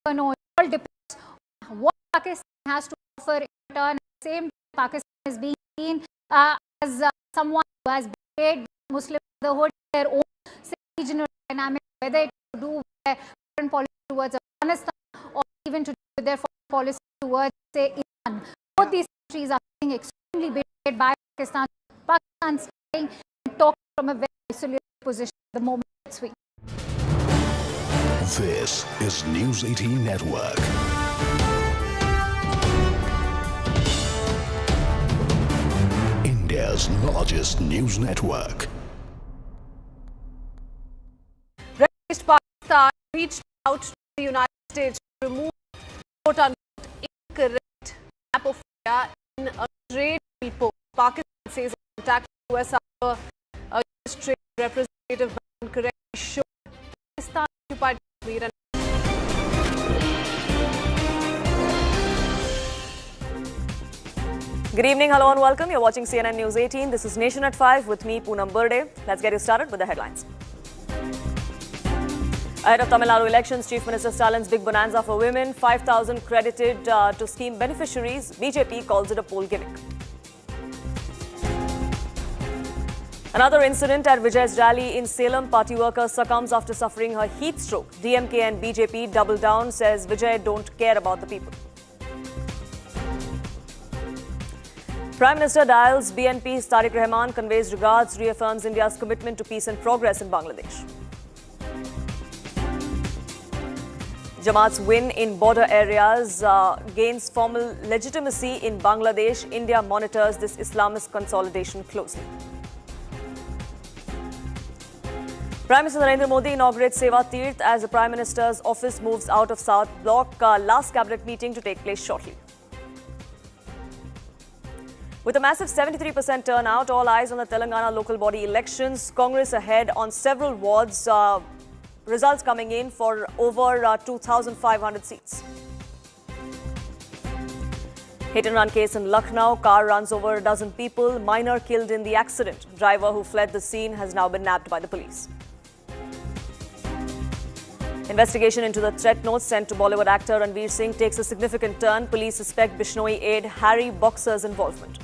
it all depends on what Pakistan has to offer in return. At the same time, Pakistan is being seen as someone who has betrayed Muslim Brotherhood, their own regional dynamic, whether it to do with their foreign policy towards Afghanistan or even to do with their foreign policy towards, say, Iran. Both these countries are being extremely betrayed by Pakistan. Pakistan standing and talking from a very isolated position at the moment. This is News 18 Network. India's largest news network. Pakistan reached out to the United States to remove quote-unquote incorrect map of India in a trade deal post. Pakistan says it attacked the US after a US trade representative incorrectly showed Pakistan occupied Kashmir. Good evening, hello and welcome. You're watching CNN News 18. This is Nation at 5 with me, Poonam Burde. Let's get you started with the headlines. Ahead of Tamil Nadu elections, Chief Minister Stalin's big bonanza for women, 5,000 credited to scheme beneficiaries. BJP calls it a poll gimmick. Another incident at Vijay's rally in Salem. Party worker succumbs after suffering her heat stroke. DMK and BJP double down, says Vijay don't care about the people. Prime Minister dials BNP's Tariq Rahman, conveys regards, reaffirms India's commitment to peace and progress in Bangladesh. Jamaat's win in border areas gains formal legitimacy in Bangladesh. India monitors this Islamist consolidation closely. Prime Minister Narendra Modi inaugurates Seva Tirth as the Prime Minister's office moves out of South Block. Last cabinet meeting to take place shortly. With a massive 73% turnout, all eyes on the Telangana local body elections. Congress ahead on several wards. Results coming in for over 2,500 seats. Hit and run case in Lucknow. Car runs over a dozen people. Minor killed in the accident. Driver who fled the scene has now been nabbed by the police. Investigation into the threat notes sent to Bollywood actor Ranveer Singh takes a significant turn. Police suspect Bishnoi aide Harry Boxer's involvement.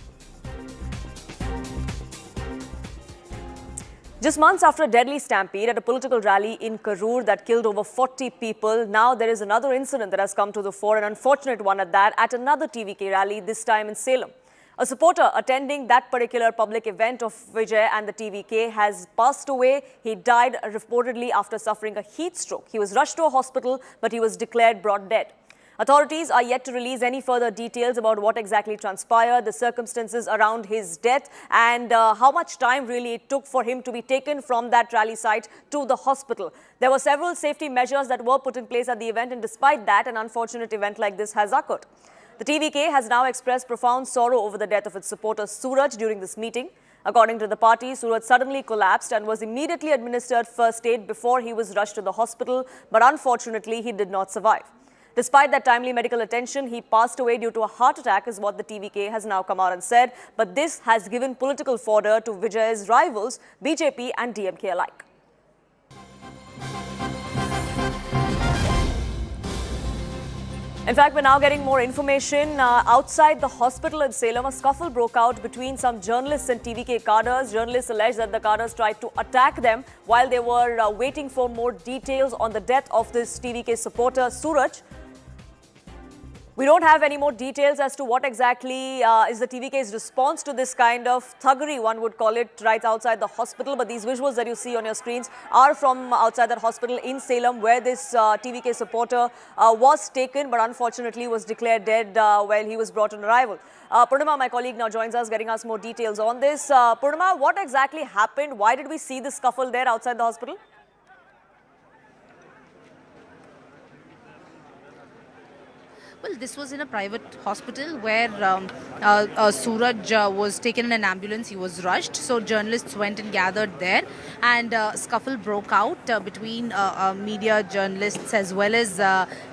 Just months after a deadly stampede at a political rally in Karur that killed over 40 people, now there is another incident that has come to the fore, an unfortunate one at that, at another TVK rally, this time in Salem. A supporter attending that particular public event of Vijay and the TVK has passed away. He died reportedly after suffering a heat stroke. He was rushed to a hospital, but he was declared brought dead. Authorities are yet to release any further details about what exactly transpired, the circumstances around his death, and how much time really it took for him to be taken from that rally site to the hospital. There were several safety measures that were put in place at the event, and despite that, an unfortunate event like this has occurred. The TVK has now expressed profound sorrow over the death of its supporter Suraj during this meeting. According to the party, Suraj suddenly collapsed and was immediately administered first aid before he was rushed to the hospital, but unfortunately, he did not survive. Despite that timely medical attention, he passed away due to a heart attack, is what the TVK has now come out and said. But this has given political fodder to Vijay's rivals, BJP and DMK alike. In fact, we're now getting more information. Outside the hospital in Salem, a scuffle broke out between some journalists and TVK cadres. Journalists allege that the cadres tried to attack them while they were waiting for more details on the death of this TVK supporter, Suraj. We don't have any more details as to what exactly is the TVK's response to this kind of thuggery, one would call it, right outside the hospital. But these visuals that you see on your screens are from outside that hospital in Salem, where this TVK supporter was taken, but unfortunately was declared dead while he was brought on arrival. Purnima, my colleague, now joins us, getting us more details on this. Purnima, what exactly happened? Why did we see this scuffle there outside the hospital? Well, this was in a private hospital where Suraj was taken in an ambulance. He was rushed. So journalists went and gathered there, and scuffle broke out between media journalists as well as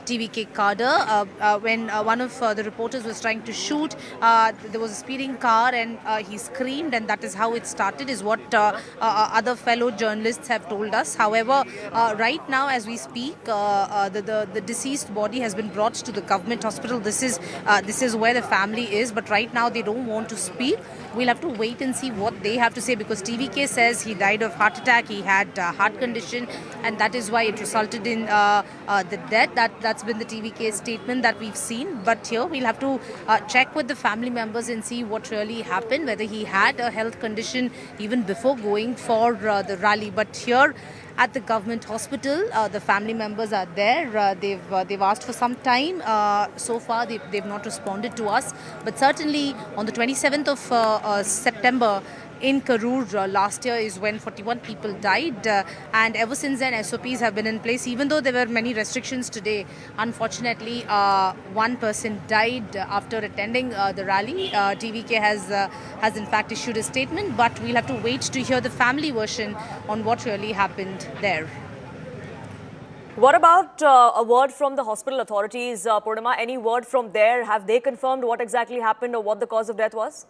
TVK cadre. When one of the reporters was trying to shoot, there was a speeding car, and he screamed, and that is how it started, is what other fellow journalists have told us. However, right now as we speak, the deceased body has been brought to the government hospital. This is where the family is, but right now they don't want to speak. We'll have to wait and see what they have to say, because TVK says he died of heart attack, he had heart condition, and that is why it resulted in the death. That's been the TVK statement that we've seen. But here we'll have to check with the family members and see what really happened, whether he had a health condition even before going for the rally. But here at the government hospital, the family members are there. They've asked for some time. So far, they've not responded to us. But certainly on the 27th of September, in Karur last year is when 41 people died, and ever since then SOPs have been in place. Even though there were many restrictions today, unfortunately one person died after attending the rally. TVK has in fact issued a statement, but we'll have to wait to hear the family version on what really happened there. What about a word from the hospital authorities, Purnima? Any word from there? Have they confirmed what exactly happened or what the cause of death was?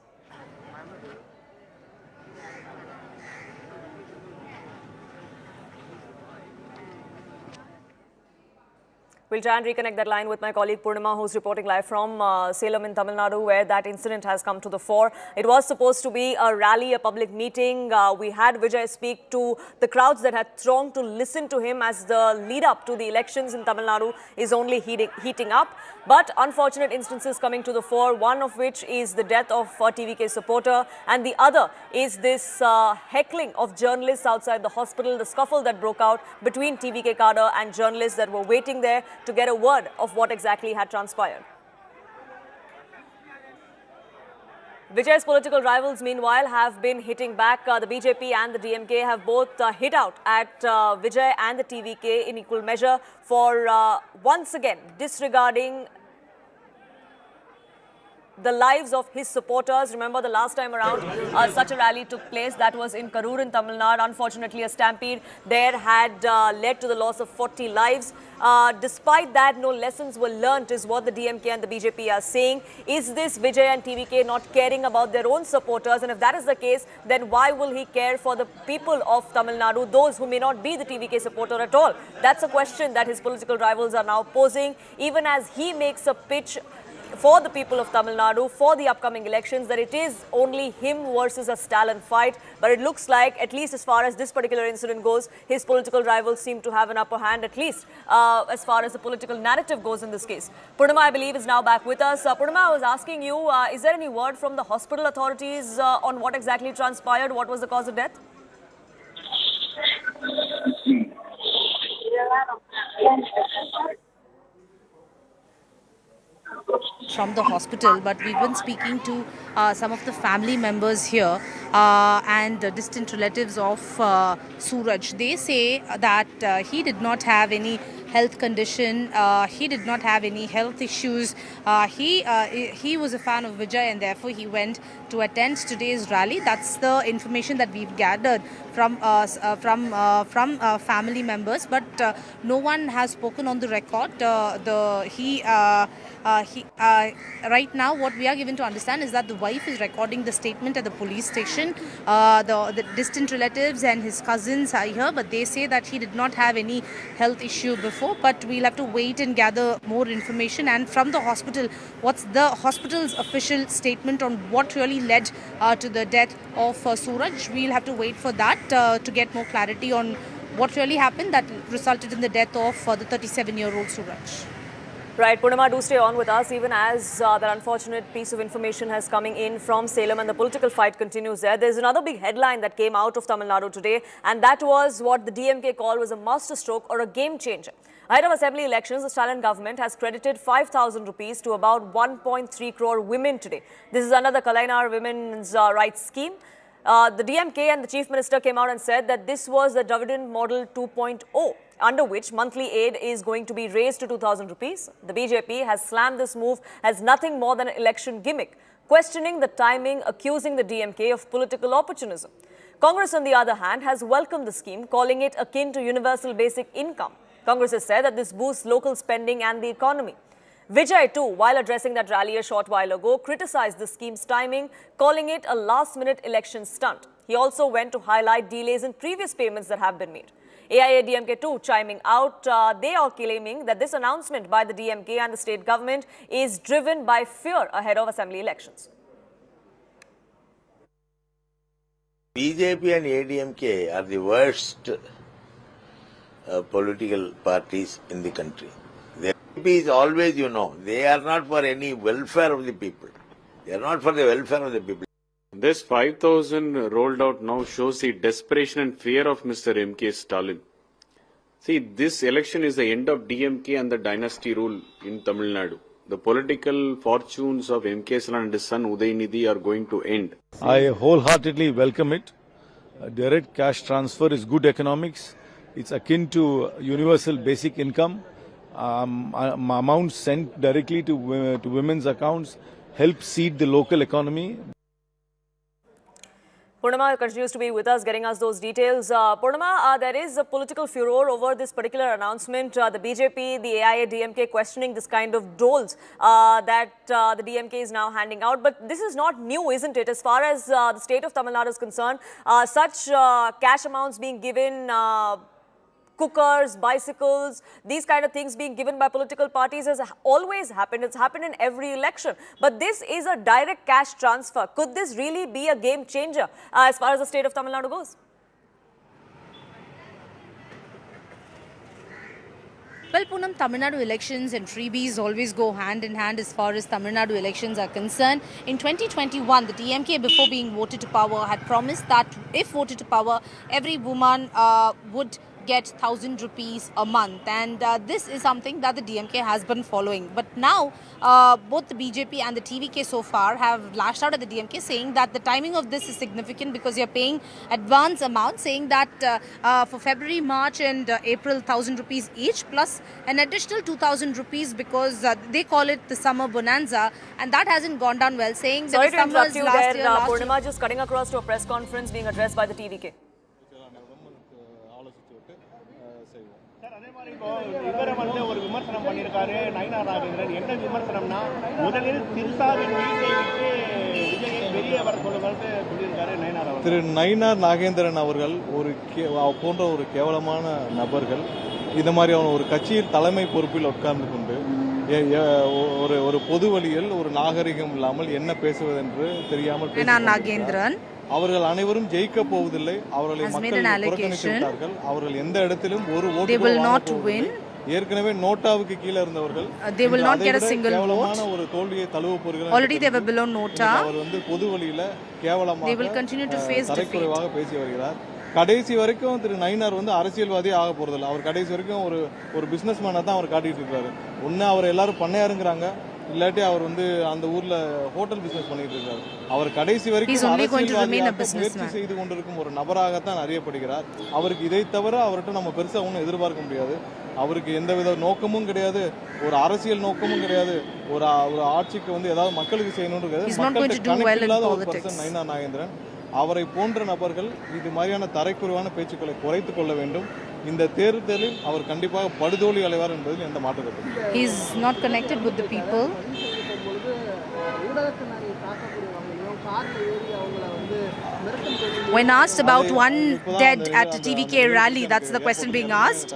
We'll try and reconnect that line with my colleague Purnima, who's reporting live from Salem in Tamil Nadu, where that incident has come to the fore. It was supposed to be a rally, a public meeting. We had Vijay speak to the crowds that had thronged to listen to him as the lead up to the elections in Tamil Nadu is only heating up. But unfortunate instances coming to the fore, one of which is the death of a TVK supporter, and the other is this heckling of journalists outside the hospital, the scuffle that broke out between TVK cadre and journalists that were waiting there to get a word of what exactly had transpired. Vijay's political rivals, meanwhile, have been hitting back. The BJP and the DMK have both hit out at Vijay and the TVK in equal measure for once again disregarding the lives of his supporters. Remember, the last time around such a rally took place, that was in Karur in Tamil Nadu. Unfortunately, a stampede there had led to the loss of 40 lives. Despite that, no lessons were learnt, is what the DMK and the BJP are saying. Is this Vijay and TVK not caring about their own supporters? And if that is the case, then why will he care for the people of Tamil Nadu, those who may not be the TVK supporter at all? That's a question that his political rivals are now posing, even as he makes a pitch for the people of Tamil Nadu for the upcoming elections, that it is only him versus a Stalin fight. But it looks like, at least as far as this particular incident goes, his political rivals seem to have an upper hand, at least as far as the political narrative goes in this case. Purnima, I believe, is now back with us. Purnima, I was asking you, is there any word from the hospital authorities on what exactly transpired? What was the cause of death? From the hospital, but we've been speaking to some of the family members here and distant relatives of Suraj. They say that he did not have any health condition, he did not have any health issues. He was a fan of Vijay, and therefore he went to attend today's rally. That's the information that we've gathered from family members, but no one has spoken on the record. Right now, what we are given to understand is that the wife is recording the statement at the police station. The distant relatives and his cousins are here, but they say that he did not have any health issue before. But we'll have to wait and gather more information. And from the hospital, what's the hospital's official statement on what really led to the death of Suraj? We'll have to wait for that to get more clarity on what really happened that resulted in the death of the 37-year-old Suraj. Right, Purnima, do stay on with us, even as that unfortunate piece of information has coming in from Salem and the political fight continues there. There's another big headline that came out of Tamil Nadu today, and that was what the DMK called was a masterstroke or a game changer. Ahead of Assembly elections, the Stalin government has credited 5,000 rupees to about 1.3 crore women today. This is another Kalainar women's rights scheme. The DMK and the Chief Minister came out and said that this was the dividend model 2.0. under which monthly aid is going to be raised to 2,000 rupees. The BJP has slammed this move as nothing more than an election gimmick, questioning the timing, accusing the DMK of political opportunism. Congress, on the other hand, has welcomed the scheme, calling it akin to universal basic income. Congress has said that this boosts local spending and the economy. Vijay, too, while addressing that rally a short while ago, criticized the scheme's timing, calling it a last-minute election stunt. He also went to highlight delays in previous payments that have been made. AIADMK too chiming out. They are claiming that this announcement by the DMK and the state government is driven by fear ahead of assembly elections. BJP and ADMK are the worst political parties in the country. The BJP is always, they are not for any welfare of the people. They are not for the welfare of the people. This 5,000 rolled out now shows the desperation and fear of Mr. M.K. Stalin. See, this election is the end of DMK and the dynasty rule in Tamil Nadu. The political fortunes of M.K. Stalin and his son Udaynidhi are going to end. I wholeheartedly welcome it. Direct cash transfer is good economics. It's akin to universal basic income. Amounts sent directly to women's accounts help seed the local economy. Purnima continues to be with us, getting us those details. Purnima, there is a political furor over this particular announcement. The BJP, the AIADMK questioning this kind of doles that the DMK is now handing out. But this is not new, isn't it? As far as the state of Tamil Nadu is concerned, such cash amounts being given, cookers, bicycles, these kind of things being given by political parties has always happened. It's happened in every election. But this is a direct cash transfer. Could this really be a game changer as far as the state of Tamil Nadu goes? Well, Poonam, Tamil Nadu elections and freebies always go hand in hand as far as Tamil Nadu elections are concerned. In 2021, the DMK, before being voted to power, had promised that if voted to power, every woman would get 1,000 rupees a month, and this is something that the DMK has been following. But now both the BJP and the TVK so far have lashed out at the DMK, saying that the timing of this is significant because you're paying advance amount, saying that for February, March and April 1,000 rupees each plus an additional 2,000 rupees because they call it the summer bonanza, and that hasn't gone down well, saying that Sorry the to interrupt summers you last there, year, Purnima, just cutting across to a press conference being addressed by the TVK. இவரை ஒரு விமர்சனம் பண்ணியிருக்காரு நயினார் நாகேந்திரன். என்ன விமர்சனம்னா, முதலில் திரிசாவின் வீட்டை விட்டு விஜயை வெளியே வர சொல்லுவது சொல்லியிருக்காரு நயினார் அவர்கள். திரு நயினார் நாகேந்திரன் அவர்கள் போன்ற ஒரு கேவலமான நபர்கள் இந்த மாதிரியான ஒரு கட்சியில் தலைமை பொறுப்பில் உட்கார்ந்து கொண்டு ஒரு பொது வழியில் ஒரு நாகரிகம் இல்லாமல் என்ன பேசுவதென்று தெரியாமல் நாகேந்திரன் அவர்கள் அனைவரும் ஜெயிக்க போவதில்லை. அவர்களை மக்கள் புறக்கணித்து விட்டார்கள். அவர்கள் எந்த இடத்திலும் ஒரு ஓட்டு ஏற்கனவே நோட்டாவுக்கு கீழே இருந்தவர்கள் கேவலமான ஒரு தோல்வியை தழுவ போகிறார். அவர் பொது வழியில கேவலமாக தரைக்குறைவாக பேசி வருகிறார். கடைசி வரைக்கும் திரு நயினார் அரசியல்வாதி ஆக போறதில்லை. அவர் கடைசி வரைக்கும் ஒரு பிசினஸ் மேனை தான் அவர் காட்டிட்டு இருக்காரு. ஒன்னு அவர் எல்லாரும் பண்ணையாருங்கிறாங்க, இல்லாட்டி அவர் அந்த ஊர்ல ஹோட்டல் பிசினஸ் பண்ணிட்டு இருக்காரு. அவர் கடைசி வரைக்கும் முயற்சி செய்து கொண்டிருக்கும் ஒரு நபராகத்தான் அறியப்படுகிறார். அவருக்கு இதை தவிர அவர்கிட்ட நம்ம பெருசா ஒன்றும் எதிர்பார்க்க முடியாது. அவருக்கு எந்தவித நோக்கமும் கிடையாது, ஒரு அரசியல் நோக்கமும் கிடையாது. ஒரு ஆட்சிக்கு ஏதாவது மக்களுக்கு செய்யணும்ன்றது ஒரு பர்சன் நயினார் நாகேந்திரன். அவரை போன்ற நபர்கள் இது மாதிரியான தரைக்குறைவான பேச்சுக்களை குறைத்துக் கொள்ள வேண்டும். இந்த தேர்தலில் அவர் கண்டிப்பாக படுதோல்வி அடைவார் என்பதில் எந்த மாற்று கருத்தும் இல்லை. He is not connected with the people. When asked about one dead at a TVK rally, that's the question being asked.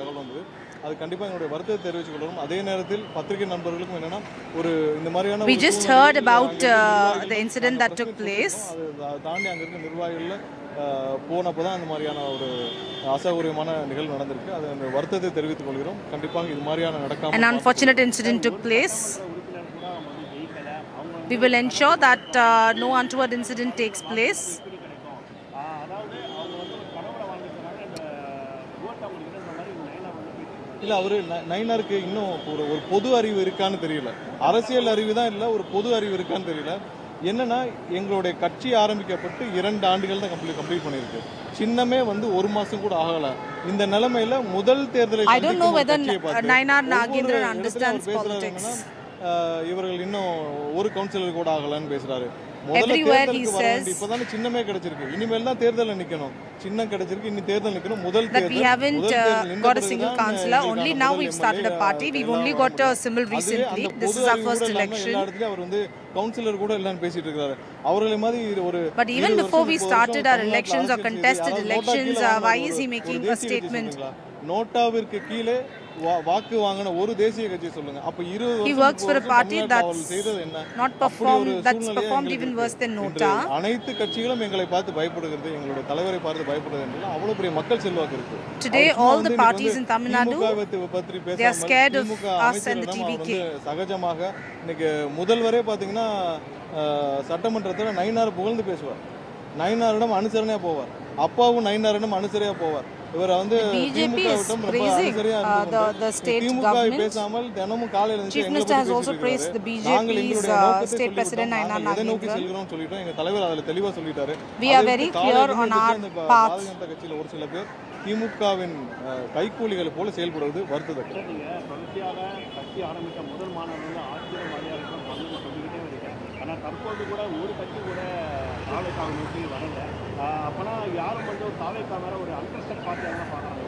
அது கண்டிப்பா என்னோட வருத்தத்தை தெரிவித்துக் கொள்கிறோம். அதே நேரத்தில் பத்திரிகை நண்பர்களுக்கும் என்னன்னா இந்த மாதிரியான we just heard about the incident that took place. தாண்டி அங்க இருக்க நிர்வாகிகள் போனப்பதான் அந்த மாதிரியான ஒரு அசௌகரியமான நிகழ்வு நடந்திருக்கு. அது அந்த வருத்தத்தை தெரிவித்துக் கொள்கிறோம். கண்டிப்பாக இது மாதிரியான நடக்காம an unfortunate incident took place. We will ensure that no untoward incident takes place. இல்ல அவரு நயினாருக்கு இன்னும் ஒரு பொது அறிவு இருக்கான்னு தெரியல. அரசியல் அறிவு தான் இல்ல, ஒரு பொது அறிவு இருக்கான்னு தெரியல. என்னன்னா எங்களுடைய கட்சி ஆரம்பிக்கப்பட்டு 2 ஆண்டுகள் தான் கம்ப்ளீட் பண்ணியிருக்கு. சின்னமே வந்து 1 மாசம் கூட ஆகல. இந்த நிலைமையில முதல் தேர்தலை I don't know whether Nainar Nagendran understands politics. இவர்கள் இன்னும் ஒரு கவுன்சிலர் கூட ஆகலன்னு பேசுறாரு. முதல்ல Everywhere he தேர்தலுக்கு வர says வேண்டிய இப்பதானே சின்னமே கிடைச்சிருக்கு. இனிமேல் தான் தேர்தல்ல நிக்கணும். சின்னம் கிடைச்சிருக்கு, இனி தேர்தல் நிக்கணும். முதல் that we தேர்தல் haven't got a single councillor. Only now we've started a party. We've only got a symbol recently. This is our first election. எல்லா இடத்துலயும் அவர் வந்து கவுன்சிலர் கூட இல்லன்னு பேசிட்டு இருக்காரு. அவர்களை மாதிரி ஒரு But even before we started our elections or contested elections, why is he making a statement? நோட்டாவிற்கு கீழே வாக்கு வாங்கின ஒரு தேசிய கட்சி சொல்லுங்க. அப்ப 20 He works for a party that's not performed, that's performed even worse than Nota. அனைத்து கட்சிகளும் எங்களை பார்த்து பயப்படுகிறது, எங்களுடைய தலைவரை பார்த்து பயப்படுகிறது. அவ்வளவு பெரிய மக்கள் செல்வாக்கு இருக்கு. Today all the parties in Tamil Nadu, they are scared of us and the TVK. சகஜமாக இன்னைக்கு முதல்வரே பாத்தீங்கன்னா சட்டமன்றத்தில் நயினார் புகழ்ந்து பேசுவார். நயினாரிடம் அனுசரணையா போவார். அப்பாவும் நயினாரிடம் அனுசரியா போவார். இவர் வந்து BJP is praising the state government. பேசாமல் தினமும் காலையில Chief Minister has also praised the BJP's state president Nainar Nagendran. சொல்லிட்டோம். எங்க தலைவர் அதுல தெளிவா சொல்லிட்டாரு. We are very clear on our path. கட்சியில ஒரு சில பேர் திமுகவின் கைக்கூலிகள் போல செயல்படுவது வருத்தத்தக்கது. தொடர்ச்சியாக கட்சி ஆரம்பித்த முதல் மாநாடு ஆட்சியர் மரியாதைக்கும் பங்கு சொல்லிக்கிட்டே இருக்கேன். ஆனால் தற்போது கூட ஒரு கட்சி கூட தாவேக்காவை நோக்கி வரல. அப்போனா யாரும் வந்து ஒரு தாவேக்கா மேலே ஒரு அன்ட்ரஸ்டட் பார்ட்டியாக தான் பார்க்குறாங்க.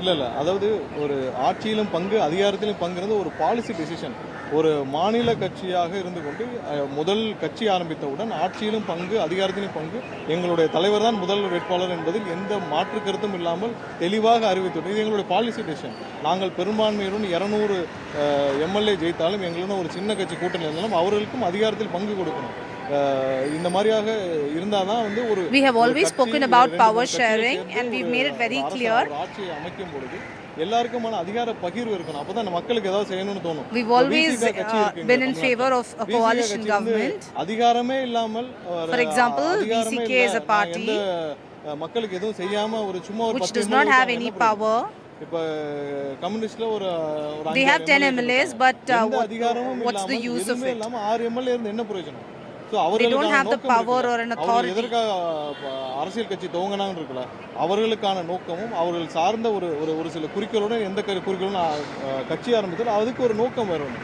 இல்லை அதாவது ஒரு ஆட்சியிலும் பங்கு அதிகாரத்திலும் பங்குறது ஒரு பாலிசி டெசிஷன். ஒரு மாநில கட்சியாக இருந்து கொண்டு முதல் கட்சி ஆரம்பித்தவுடன் ஆட்சியிலும் பங்கு அதிகாரத்திலும் பங்கு எங்களுடைய தலைவர் தான் முதல் வேட்பாளர் என்பதில் எந்த மாற்று கருத்தும் இல்லாமல் தெளிவாக அறிவித்துள்ளது. இது எங்களுடைய பாலிசி டெசிஷன். நாங்கள் பெரும்பான்மையுடன் 200 எம்எல்ஏ ஜெயித்தாலும் எங்களுடன் ஒரு சின்ன கட்சி கூட்டணி இருந்தாலும் அவர்களுக்கும் அதிகாரத்தில் பங்கு கொடுக்கணும். இந்த மாதிரியாக இருந்தாதான் வந்து ஒரு We have always spoken about power sharing and we've made it very clear. ஆட்சியை அமைக்கும் பொழுது எல்லாருக்குமான அதிகார பகிர்வு இருக்கணும். அப்பதான் மக்களுக்கு ஏதாவது செய்யணும்னு தோணும். We've always been in favor of a coalition government. அதிகாரமே இல்லாமல் for example VCK is a party மக்களுக்கு எதுவும் செய்யாம ஒரு சும்மா ஒரு which does not have any power. இப்ப கம்யூனிஸ்ட்ல ஒரு they have 10 MLAs but what's the use of it? 6 MLA இருந்து என்ன பிரயோஜனம்? They don't have the power or an authority. எதற்காக அரசியல் கட்சி துவங்கினான்னு இருக்கல, அவர்களுக்கான நோக்கமும் அவர்கள் சார்ந்த ஒரு சில குறிக்கோளோட எந்த குறிக்கோளும் கட்சி ஆரம்பித்தாலும் அதுக்கு ஒரு நோக்கம் வரும்.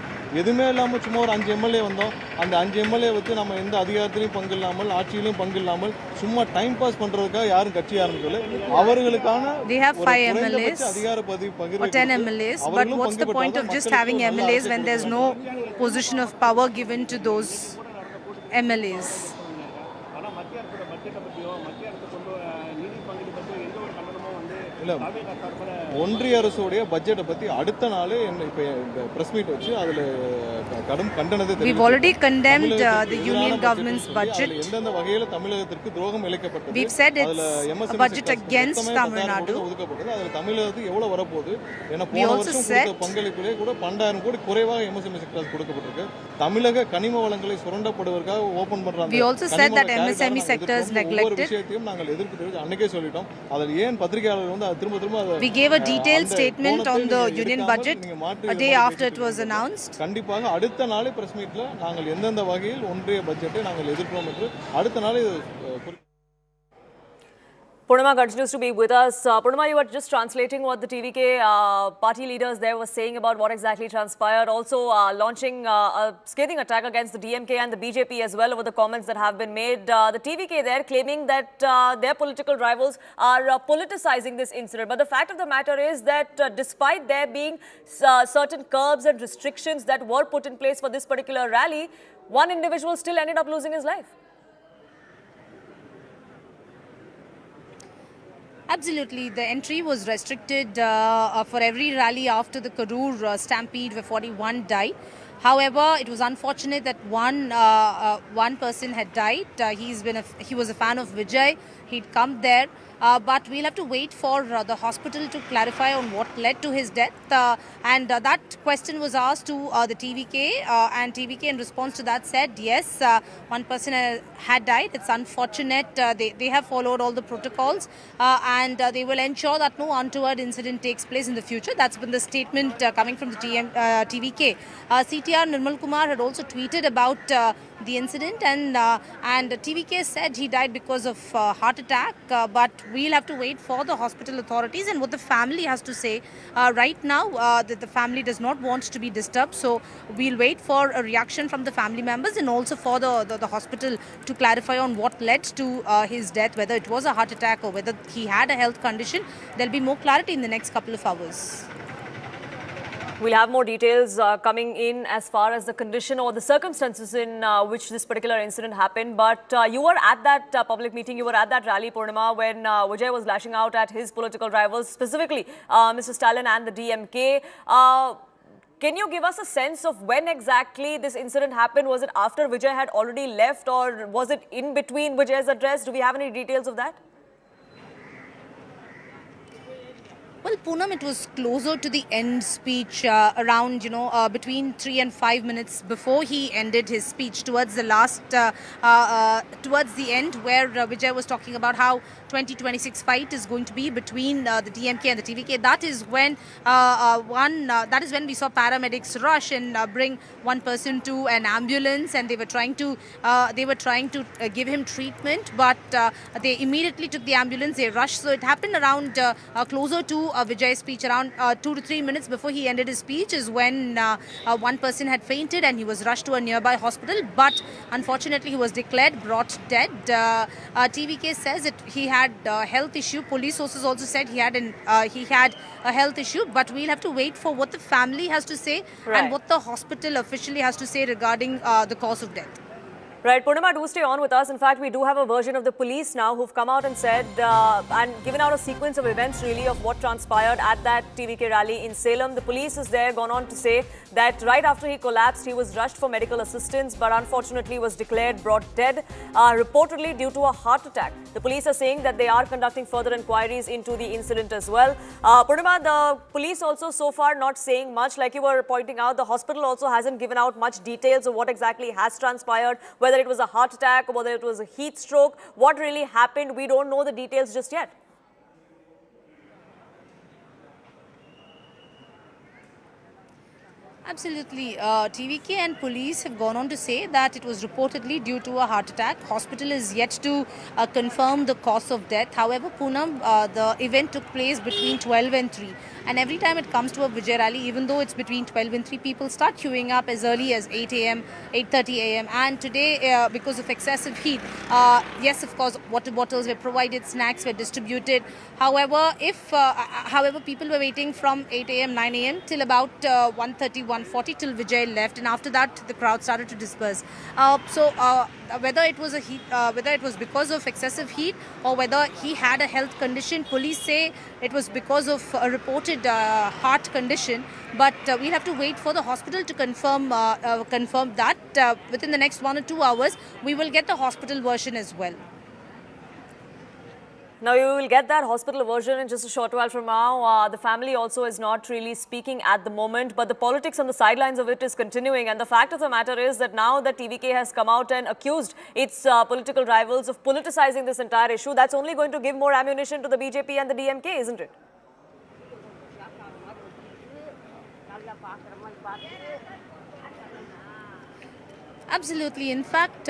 எதுவுமே இல்லாமல் சும்மா ஒரு 5 எம்எல்ஏ வந்தோம், அந்த 5 எம்எல்ஏ வச்சு நம்ம எந்த அதிகாரத்திலையும் பங்கு இல்லாமல் ஆட்சியிலையும் பங்கு இல்லாமல் சும்மா டைம் பாஸ் பண்றதுக்காக யாரும் கட்சி ஆரம்பிக்கல. அவர்களுக்கான அதிகார பகிர்வு 10 MLAs, but what's the point of just having MLAs when there's no position of power given to those MLAs? ஒன்றிய அரசுடைய பட்ஜெட்டை பத்தி அடுத்த நாளே இப்ப பிரஸ் மீட் வச்சு அதுல கடும் கண்டனத்தை தெரிவித்தார். We've already condemned the union government's budget. எந்தெந்த வகையில தமிழகத்திற்கு துரோகம் இழைக்கப்பட்டது. We've said it's a budget against Tamil Nadu. ஒதுக்கப்பட்டது. அதுல தமிழகத்துக்கு எவ்வளவு வரப்போகுது? ஏன்னா போன வருஷம் கொடுத்த பங்களிப்பிலே கூட 12,000 கோடி குறைவாக MSME செக்டருக்கு கொடுக்கப்பட்டிருக்கு. தமிழக கனிம வளங்களை சுரண்டப்படுவதற்காக ஓபன் பண்றாங்க. We also said that MSME sector is neglected. விஷயத்தையும் நாங்கள் எதிர்ப்பு அன்னைக்கே சொல்லிட்டோம். அதில் ஏன் பத்திரிகையாளர் வந்து திரும்ப We gave a detailed statement on the union budget a day after it was announced. கண்டிப்பாக அடுத்த நாளே பிரஸ் மீட்ல நாங்கள் எந்தெந்த வகையில் ஒன்றிய பட்ஜெட்டை நாங்கள் எதிர்க்கிறோம் என்று அடுத்த நாளே Purnima continues to be with us. Purnima, you were just translating what the TVK party leaders there were saying about what exactly transpired. Also launching a scathing attack against the DMK and the BJP as well over the comments that have been made. The TVK there claiming that their political rivals are politicizing this incident. But the fact of the matter is that despite there being certain curbs and restrictions that were put in place for this particular rally, one individual still ended up losing his life. Absolutely. The entry was restricted for every rally after the Karur stampede where 41 died. However, it was unfortunate that one person had died. He was a fan of Vijay. He'd come there. But we'll have to wait for the hospital to clarify on what led to his death. And that question was asked to the TVK. And TVK in response to that said, yes, one person had died. It's unfortunate. They have followed all the protocols. And they will ensure that no untoward incident takes place in the future. That's been the statement coming from the TVK. See, DTR Nirmal Kumar had also tweeted about the incident, and TVK said he died because of heart attack, but we'll have to wait for the hospital authorities and what the family has to say. Right now, the family does not want to be disturbed, so we'll wait for a reaction from the family members and also for the hospital to clarify on what led to his death, whether it was a heart attack or whether he had a health condition. There'll be more clarity in the next couple of hours. We'll have more details coming in as far as the condition or the circumstances in which this particular incident happened. But you were at that public meeting, you were at that rally, Purnima, when Vijay was lashing out at his political rivals, specifically Mr. Stalin and the DMK. Can you give us a sense of when exactly this incident happened? Was it after Vijay had already left, or was it in between Vijay's address? Do we have any details of that? Well, Poonam, it was closer to the end speech, around, between 3 and 5 minutes before he ended his speech, towards the last, towards the end, where Vijay was talking about how 2026 fight is going to be between the DMK and the TVK. That is when we saw paramedics rush and bring one person to an ambulance, and they were trying to give him treatment, but they immediately took the ambulance. They rushed, so it happened around closer to Vijay's speech, around 2 to 3 minutes before he ended his speech, is when one person had fainted and he was rushed to a nearby hospital, but unfortunately he was brought dead. TVK says that he had a health issue. Police sources also said he had a health issue, but we'll have to wait for what the family has to say and what the hospital officially has to say regarding the cause of death. Right, Purnima, do stay on with us. In fact, we do have a version of the police now who've come out and said and given out a sequence of events really of what transpired at that TVK rally in Salem. The police is there, gone on to say that right after he collapsed, he was rushed for medical assistance, but unfortunately was brought dead, reportedly due to a heart attack. The police are saying that they are conducting further inquiries into the incident as well. Purnima, the police also so far not saying much. Like you were pointing out, the hospital also hasn't given out much details of what exactly has transpired, whether it was a heart attack or whether it was a heat stroke. What really happened, we don't know the details just yet. Absolutely. TVK and police have gone on to say that it was reportedly due to a heart attack. Hospital is yet to confirm the cause of death. However, Poonam, the event took place between 12 and 3. And every time it comes to a Vijay rally, even though it's between 12 and 3, people start queuing up as early as 8 a.m., 8:30 a.m. And today, because of excessive heat, yes, of course, water bottles were provided, snacks were distributed. However, people were waiting from 8 a.m., 9 a.m. till about 1:30, 1:40 till Vijay left, and after that the crowd started to disperse. Whether it was because of excessive heat or whether he had a health condition, police say it was because of a reported heart condition. But we'll have to wait for the hospital to confirm that. Within the next 1 or 2 hours, we will get the hospital version as well. Now, you will get that hospital version in just a short while from now. The family also is not really speaking at the moment, but the politics on the sidelines of it is continuing. And the fact of the matter is that now that TVK has come out and accused its political rivals of politicizing this entire issue, that's only going to give more ammunition to the BJP and the DMK, isn't it? Absolutely. In fact,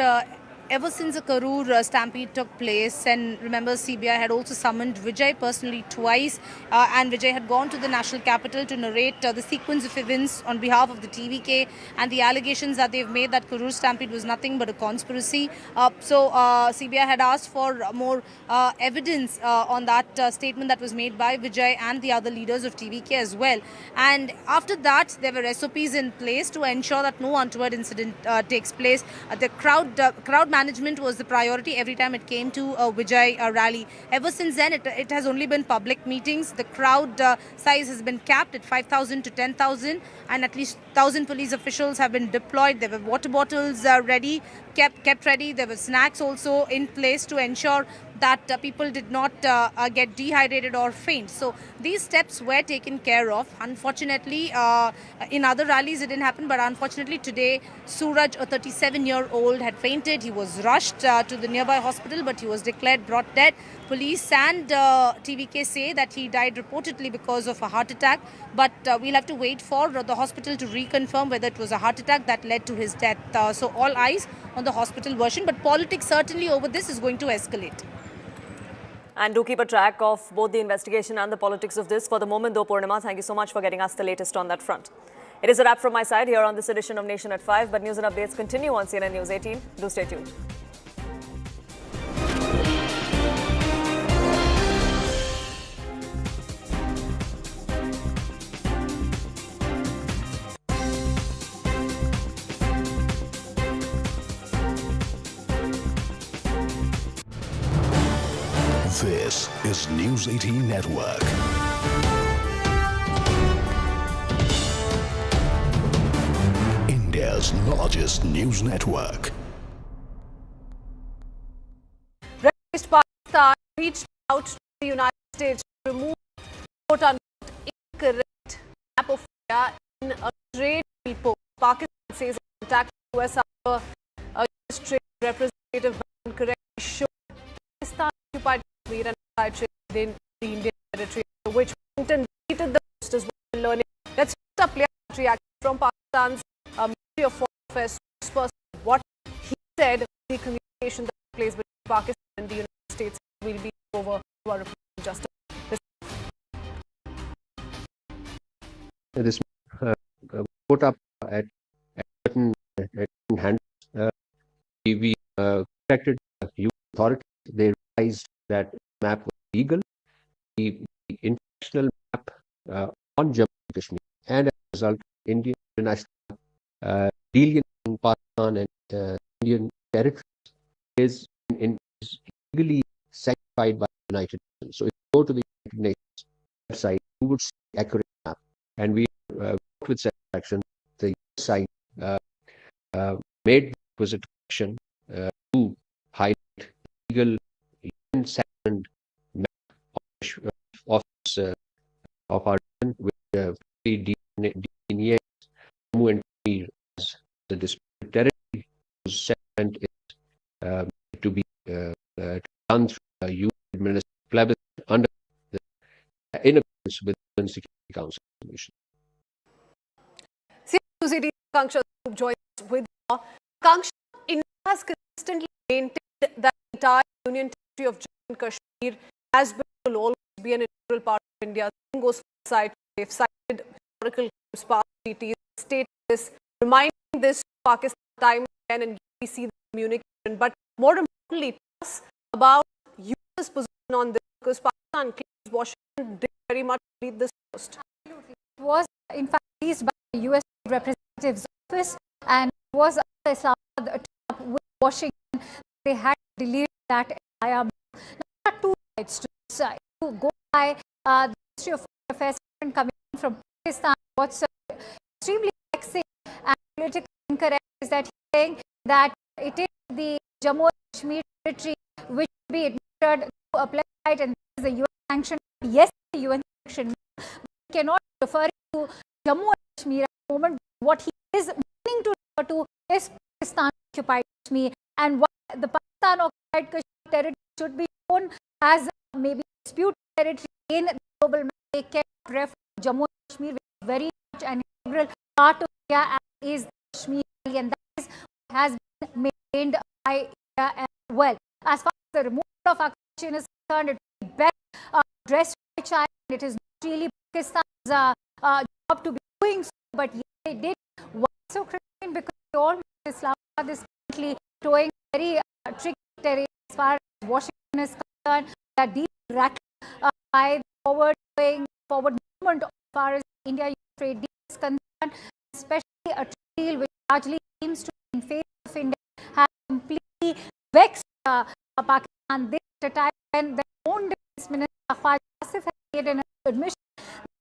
ever since the Karur stampede took place, and remember CBI had also summoned Vijay personally twice, and Vijay had gone to the national capital to narrate the sequence of events on behalf of the TVK and the allegations that they've made that Karur stampede was nothing but a conspiracy. So CBI had asked for more evidence on that statement that was made by Vijay and the other leaders of TVK as well. And after that, there were SOPs in place to ensure that no untoward incident takes place. The crowd management was the priority every time it came to a Vijay rally. Ever since then, it has only been public meetings. The crowd size has been capped at 5,000 to 10,000, and at least 1,000 police officials have been deployed. There were water bottles ready, kept ready. There were snacks also in place to ensure that people did not get dehydrated or faint. So these steps were taken care of. Unfortunately, in other rallies it didn't happen, but unfortunately today Suraj, a 37-year-old, had fainted. He was rushed to the nearby hospital, but he was declared brought dead. Police and TVK say that he died reportedly because of a heart attack, but we'll have to wait for the hospital to reconfirm whether it was a heart attack that led to his death. So all eyes on the hospital version, but politics certainly over this is going to escalate. And do keep a track of both the investigation and the politics of this. For the moment though, Purnima, thank you so much for getting us the latest on that front. It is a wrap from my side here on this edition of Nation at 5, but news and updates continue on CNN News 18. Do stay tuned. This is News 18 Network. India's largest news network. Red-faced Pakistan reached out to the United States to remove quote-unquote incorrect map of India in a trade deal post. Pakistan says it attacked the US after a US trade representative incorrectly showed Pakistan occupied Kashmir and trade within the Indian territory, which Washington deleted the post as well. Learning. Let's first up play a reaction from Pakistan's Ministry of Foreign Affairs spokesperson. What he said, the communication that took place between Pakistan and the United States will be over to our reporter just this put up at certain hands. We contacted the US authorities. They realized that the map was legal. The international map on Jammu and Kashmir, and as a result, Indian international dealing in Pakistan and Indian territories is legally sanctified by the United Nations. So if you go to the United Nations website, you would see accurate map. And we worked with satisfaction. The US side made the requisite action to highlight legal UN-sanctioned map of our region, which delineates Jammu and Kashmir as the disputed territory, whose settlement is to be done through a UN-administered plebiscite under in accordance with the UN Security Council resolution. News18 Akanksha joins us with Akanksha. India has consistently maintained that the entire Union territory of Jammu and Kashmir has been, will always be an integral part of India. Same goes for the side. They've cited historical claims, past treaties, stated this, reminding this to Pakistan time and again, and we see the communication. But more importantly, tell us about US's position on this, because Pakistan claims Washington did very much lead this post. Absolutely. It was in fact raised by the US Representative's Office, and it was Islamabad with Washington. They had deleted that entire map. Now, there are two sides to this. If you go by the Ministry of Foreign Affairs coming from Pakistan, what's extremely vexing and politically incorrect is that he's saying that it is the Jammu and Kashmir territory which will be administered through a plebiscite, and this is the UN sanction. Yes, the UN sanction, but he cannot refer to Jammu and Kashmir at the moment. What he is meaning to refer to is Pakistan occupied Kashmir, and what the Pakistan occupied Kashmir territory should be shown as maybe disputed territory in the global map. They cannot refer to Jammu and Kashmir, which is very much an integral part of India and is Kashmir, and that is what has been maintained by India as well. As far as the removal of accusation is concerned, it is best addressed by China. It is not really Pakistan's job to be doing so, but yes, they did. Why so critical? Because they all know Islamabad is currently towing very tricky terrain as far as Washington is concerned. That these rattled by the forward movement as far as India trade deal is concerned, especially a trade deal which largely seems to be in favor of India, has completely vexed Pakistan. This at a time when their own defense minister Khwaja Asif has made an admission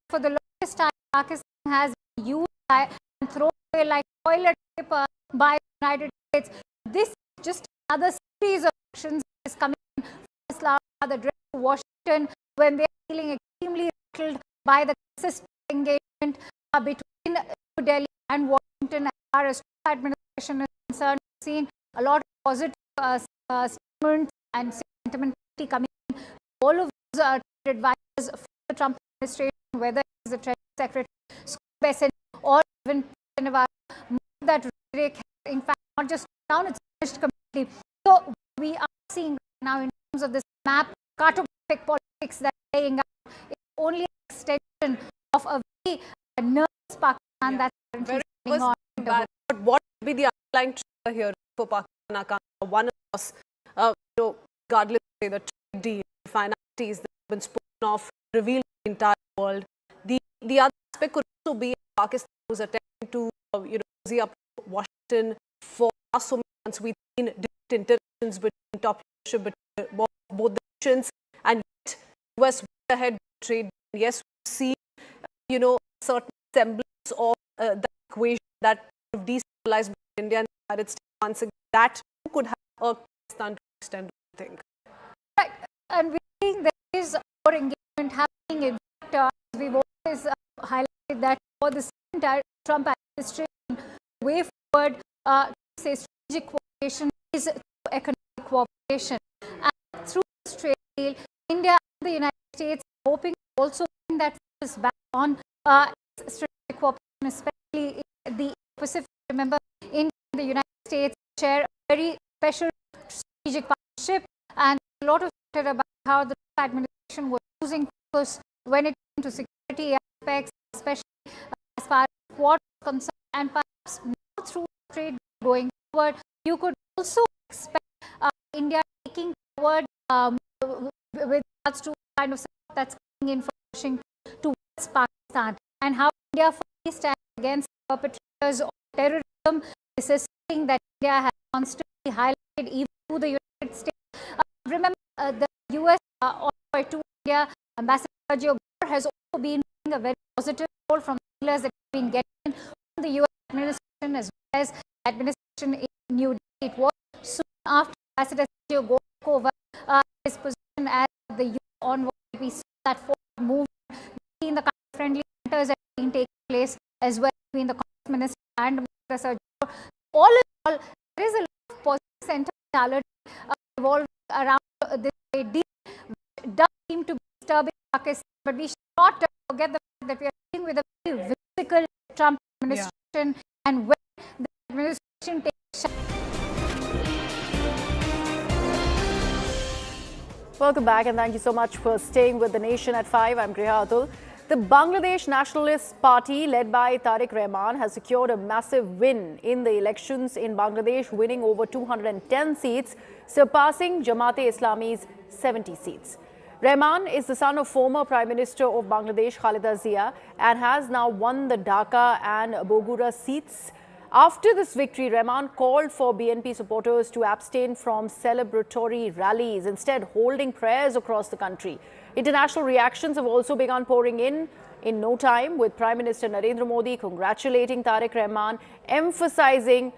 for the longest time Pakistan has been used and thrown away like toilet paper by the United States. This is just another series of actions that is coming in from the Islam are the direct to Washington when they are feeling extremely rattled by the consistent engagement between New Delhi and Washington as far as Trump administration is concerned. We've seen a lot of positive statements and sentimentality coming in. All of those advisors for the Trump administration, whether it is the Treasury Secretary, Scott Bessent, or even that rhetoric has in fact not just down, it's finished completely. So we are seeing now in terms of this map, cartographic politics that is playing out, it's only an extension of a very nervous Pakistan that's currently going on. But what would be the underlying trigger here for Pakistan? One, of course, regardless of the trade deal, the finalities that have been spoken of, revealed to the entire world. The other aspect could also be Pakistan was attempting to cozy up Washington for so many months. We've seen different interactions between top leadership between both the nations, and yet the US went ahead with trade. Yes, we see a certain semblance of that equation that destabilized India and the United States once again. That could have a Pakistan to extend, I think. Right, and we think there is more engagement happening. In fact, we've always highlighted that for the Trump administration, the way forward to say strategic cooperation is through economic cooperation. And through this trade deal, India and the United States are hoping to also bring that focus back on strategic cooperation, especially in the Pacific. Remember, India and the United States share a very special strategic partnership, and a lot of chatter about how the Trump administration was losing focus when it came to security aspects, especially as far as what is concerned, and perhaps now through trade going forward, you could also expect India taking forward with regards to kind of support that's coming in from Washington towards Pakistan, and how India firmly stands against perpetrators of terrorism. This is something that India has constantly highlighted even to the United States. Remember, the US envoy to India, Ambassador Sergio Gore, has also been playing a very positive role from the feelers that have been getting from the US administration as well as administration in New Delhi. It was soon after Ambassador Sergio Gore took over his position as the US envoy. We saw that forward movement between the friendly centers that have been taking place as well between the Commerce Minister and Ambassador Sergio Gore. All in all, there is a lot of positive sentimentality revolving around this trade deal, which does seem to be disturbing Pakistan, but we should not forget the fact that we are dealing with a very physical Trump administration, and when the administration takes. Welcome back, and thank you so much for staying with the nation at 5. I'm Griha Atul. The Bangladesh Nationalist Party, led by Tariq Rahman, has secured a massive win in the elections in Bangladesh, winning over 210 seats, surpassing Jamaat-e-Islami's 70 seats. Rahman is the son of former Prime Minister of Bangladesh, Khaleda Zia, and has now won the Dhaka and Bogura seats. After this victory, Rahman called for BNP supporters to abstain from celebratory rallies, instead holding prayers across the country. International reactions have also begun pouring in no time, with Prime Minister Narendra Modi congratulating Tariq Rahman, emphasizing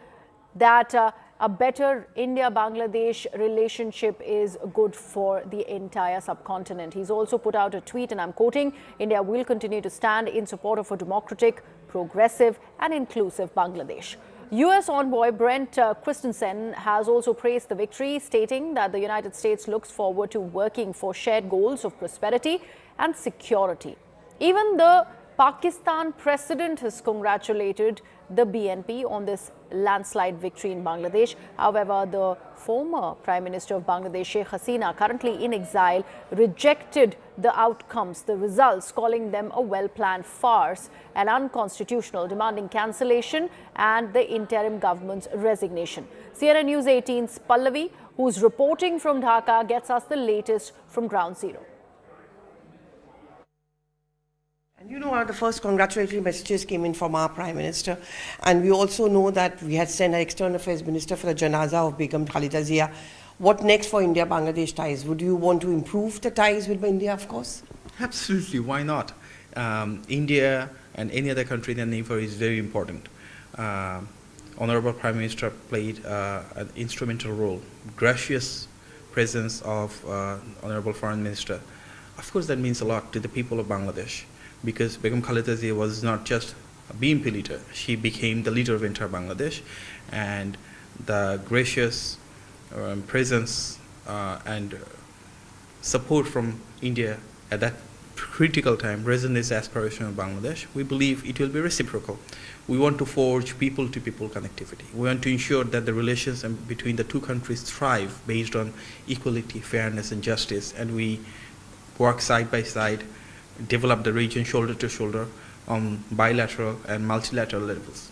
that a better India-Bangladesh relationship is good for the entire subcontinent. He's also put out a tweet, and I'm quoting, "India will continue to stand in support of a democratic, progressive and inclusive Bangladesh." US envoy Brent Christensen has also praised the victory, stating that the United States looks forward to working for shared goals of prosperity and security. Even the Pakistan president has congratulated the BNP on this landslide victory in Bangladesh. However, the former Prime Minister of Bangladesh, Sheikh Hasina, currently in exile, rejected the outcomes, the results, calling them a well-planned farce and unconstitutional, demanding cancellation and the interim government's resignation. CNN News 18's Pallavi, who's reporting from Dhaka, gets us the latest from Ground Zero. And one of the first congratulatory messages came in from our Prime Minister. And we also know that we had sent our External Affairs Minister for the Janaza of Begum Khaleda Zia. What next for India-Bangladesh ties? Would you want to improve the ties with India, of course? Absolutely, why not? India and any other country in the neighbor is very important. Honorable Prime Minister played an instrumental role, gracious presence of Honorable Foreign Minister, of course that means a lot to the people of Bangladesh, because Begum Khaleda Zia was not just a BNP leader, she became the leader of entire Bangladesh, and the gracious presence and support from India at that critical time resonates the aspiration of Bangladesh. We believe it will be reciprocal. We want to forge people-to-people connectivity. We want to ensure that the relations between the two countries thrive based on equality, fairness, and justice, and we work side by side, develop the region shoulder to shoulder on bilateral and multilateral levels.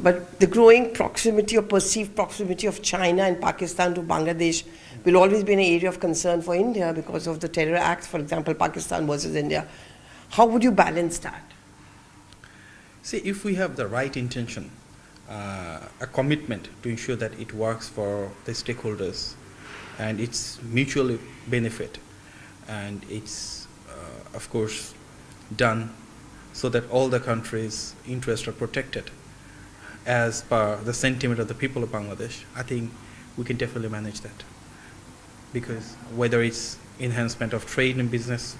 But the growing proximity or perceived proximity of China and Pakistan to Bangladesh will always be an area of concern for India because of the terror acts, for example, Pakistan versus India. How would you balance that? See, if we have the right intention, a commitment to ensure that it works for the stakeholders and it's mutually benefit, and it's, of course, done so that all the countries' interests are protected as per the sentiment of the people of Bangladesh, I think we can definitely manage that. Because whether it's enhancement of trade and business,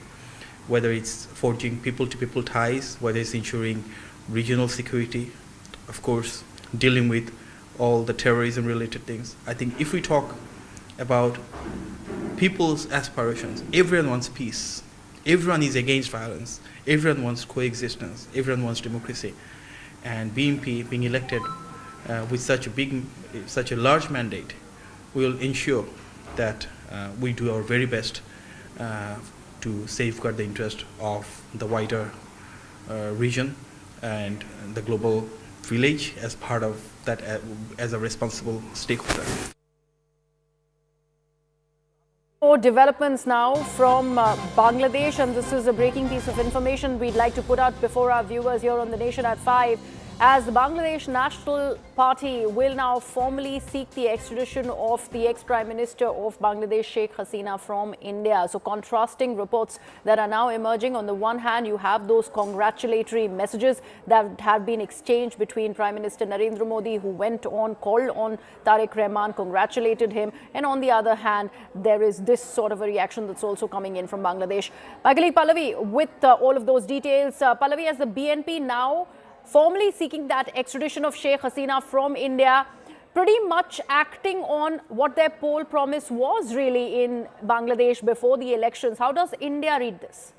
whether it's forging people-to-people ties, whether it's ensuring regional security, of course, dealing with all the terrorism-related things, I think if we talk about people's aspirations, everyone wants peace, everyone is against violence, everyone wants coexistence, everyone wants democracy. And BNP being elected with such a large mandate will ensure that we do our very best to safeguard the interest of the wider region and the global village as part of that as a responsible stakeholder. More developments now from Bangladesh, and this is a breaking piece of information we'd like to put out before our viewers here on The Nation at 5. As the Bangladesh National Party will now formally seek the extradition of the ex-Prime Minister of Bangladesh, Sheikh Hasina, from India. So contrasting reports that are now emerging. On the one hand, you have those congratulatory messages that have been exchanged between Prime Minister Narendra Modi, who went on, called on Tariq Rahman, congratulated him. And on the other hand, there is this sort of a reaction that's also coming in from Bangladesh. My colleague Pallavi, with all of those details. Pallavi, as the BNP now formally seeking that extradition of Sheikh Hasina from India, pretty much acting on what their poll promise was really in Bangladesh before the elections. How does India read this?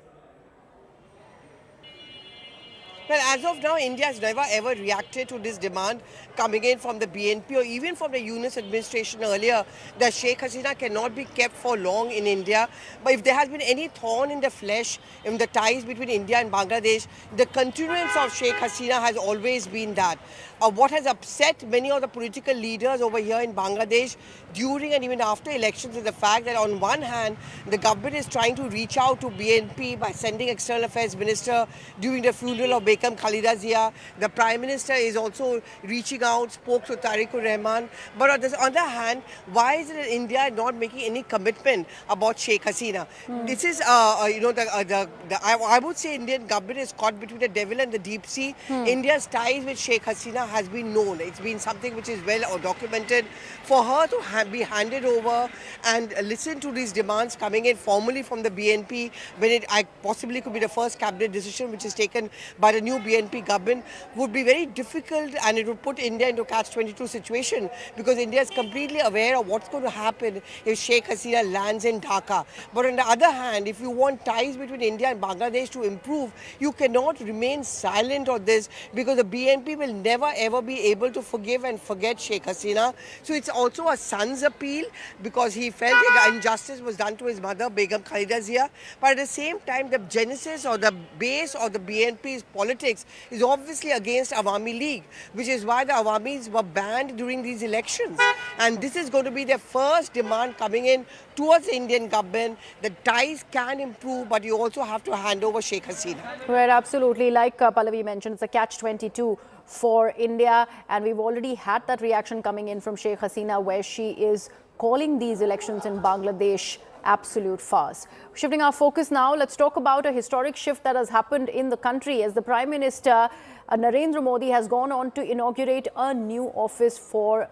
Well, as of now, India has never ever reacted to this demand coming in from the BNP or even from the Yunus administration earlier that Sheikh Hasina cannot be kept for long in India. But if there has been any thorn in the flesh in the ties between India and Bangladesh, the continuance of Sheikh Hasina has always been that. What has upset many of the political leaders over here in Bangladesh during and even after elections is the fact that on one hand, the government is trying to reach out to BNP by sending External Affairs Minister during the funeral of Begum Khaleda Zia. The Prime Minister is also reaching out, spoke to Tariq Rahman. But on the other hand, why is it that India is not making any commitment about Sheikh Hasina? This is, I would say Indian government is caught between the devil and the deep sea. India's ties with Sheikh Hasina has been known. It's been something which is well documented. For her to be handed over and listen to these demands coming in formally from the BNP, when it possibly could be the first cabinet decision which is taken by the new BNP government, would be very difficult, and it would put India into a catch-22 situation, because India is completely aware of what's going to happen if Sheikh Hasina lands in Dhaka. But on the other hand, if you want ties between India and Bangladesh to improve, you cannot remain silent on this, because the BNP will never ever be able to forgive and forget Sheikh Hasina. So it's also a son's appeal, because he felt that injustice was done to his mother, Begum Khaleda Zia. But at the same time, the genesis or the base of the BNP's politics is obviously against Awami League, which is why the Awamis were banned during these elections. And this is going to be their first demand coming in towards the Indian government. The ties can improve, but you also have to hand over Sheikh Hasina. Right, absolutely. Like Pallavi mentioned, it's a catch-22 for India, and we've already had that reaction coming in from Sheikh Hasina, where she is calling these elections in Bangladesh absolute farce. Shifting our focus now, let's talk about a historic shift that has happened in the country as the Prime Minister Narendra Modi has gone on to inaugurate a new office for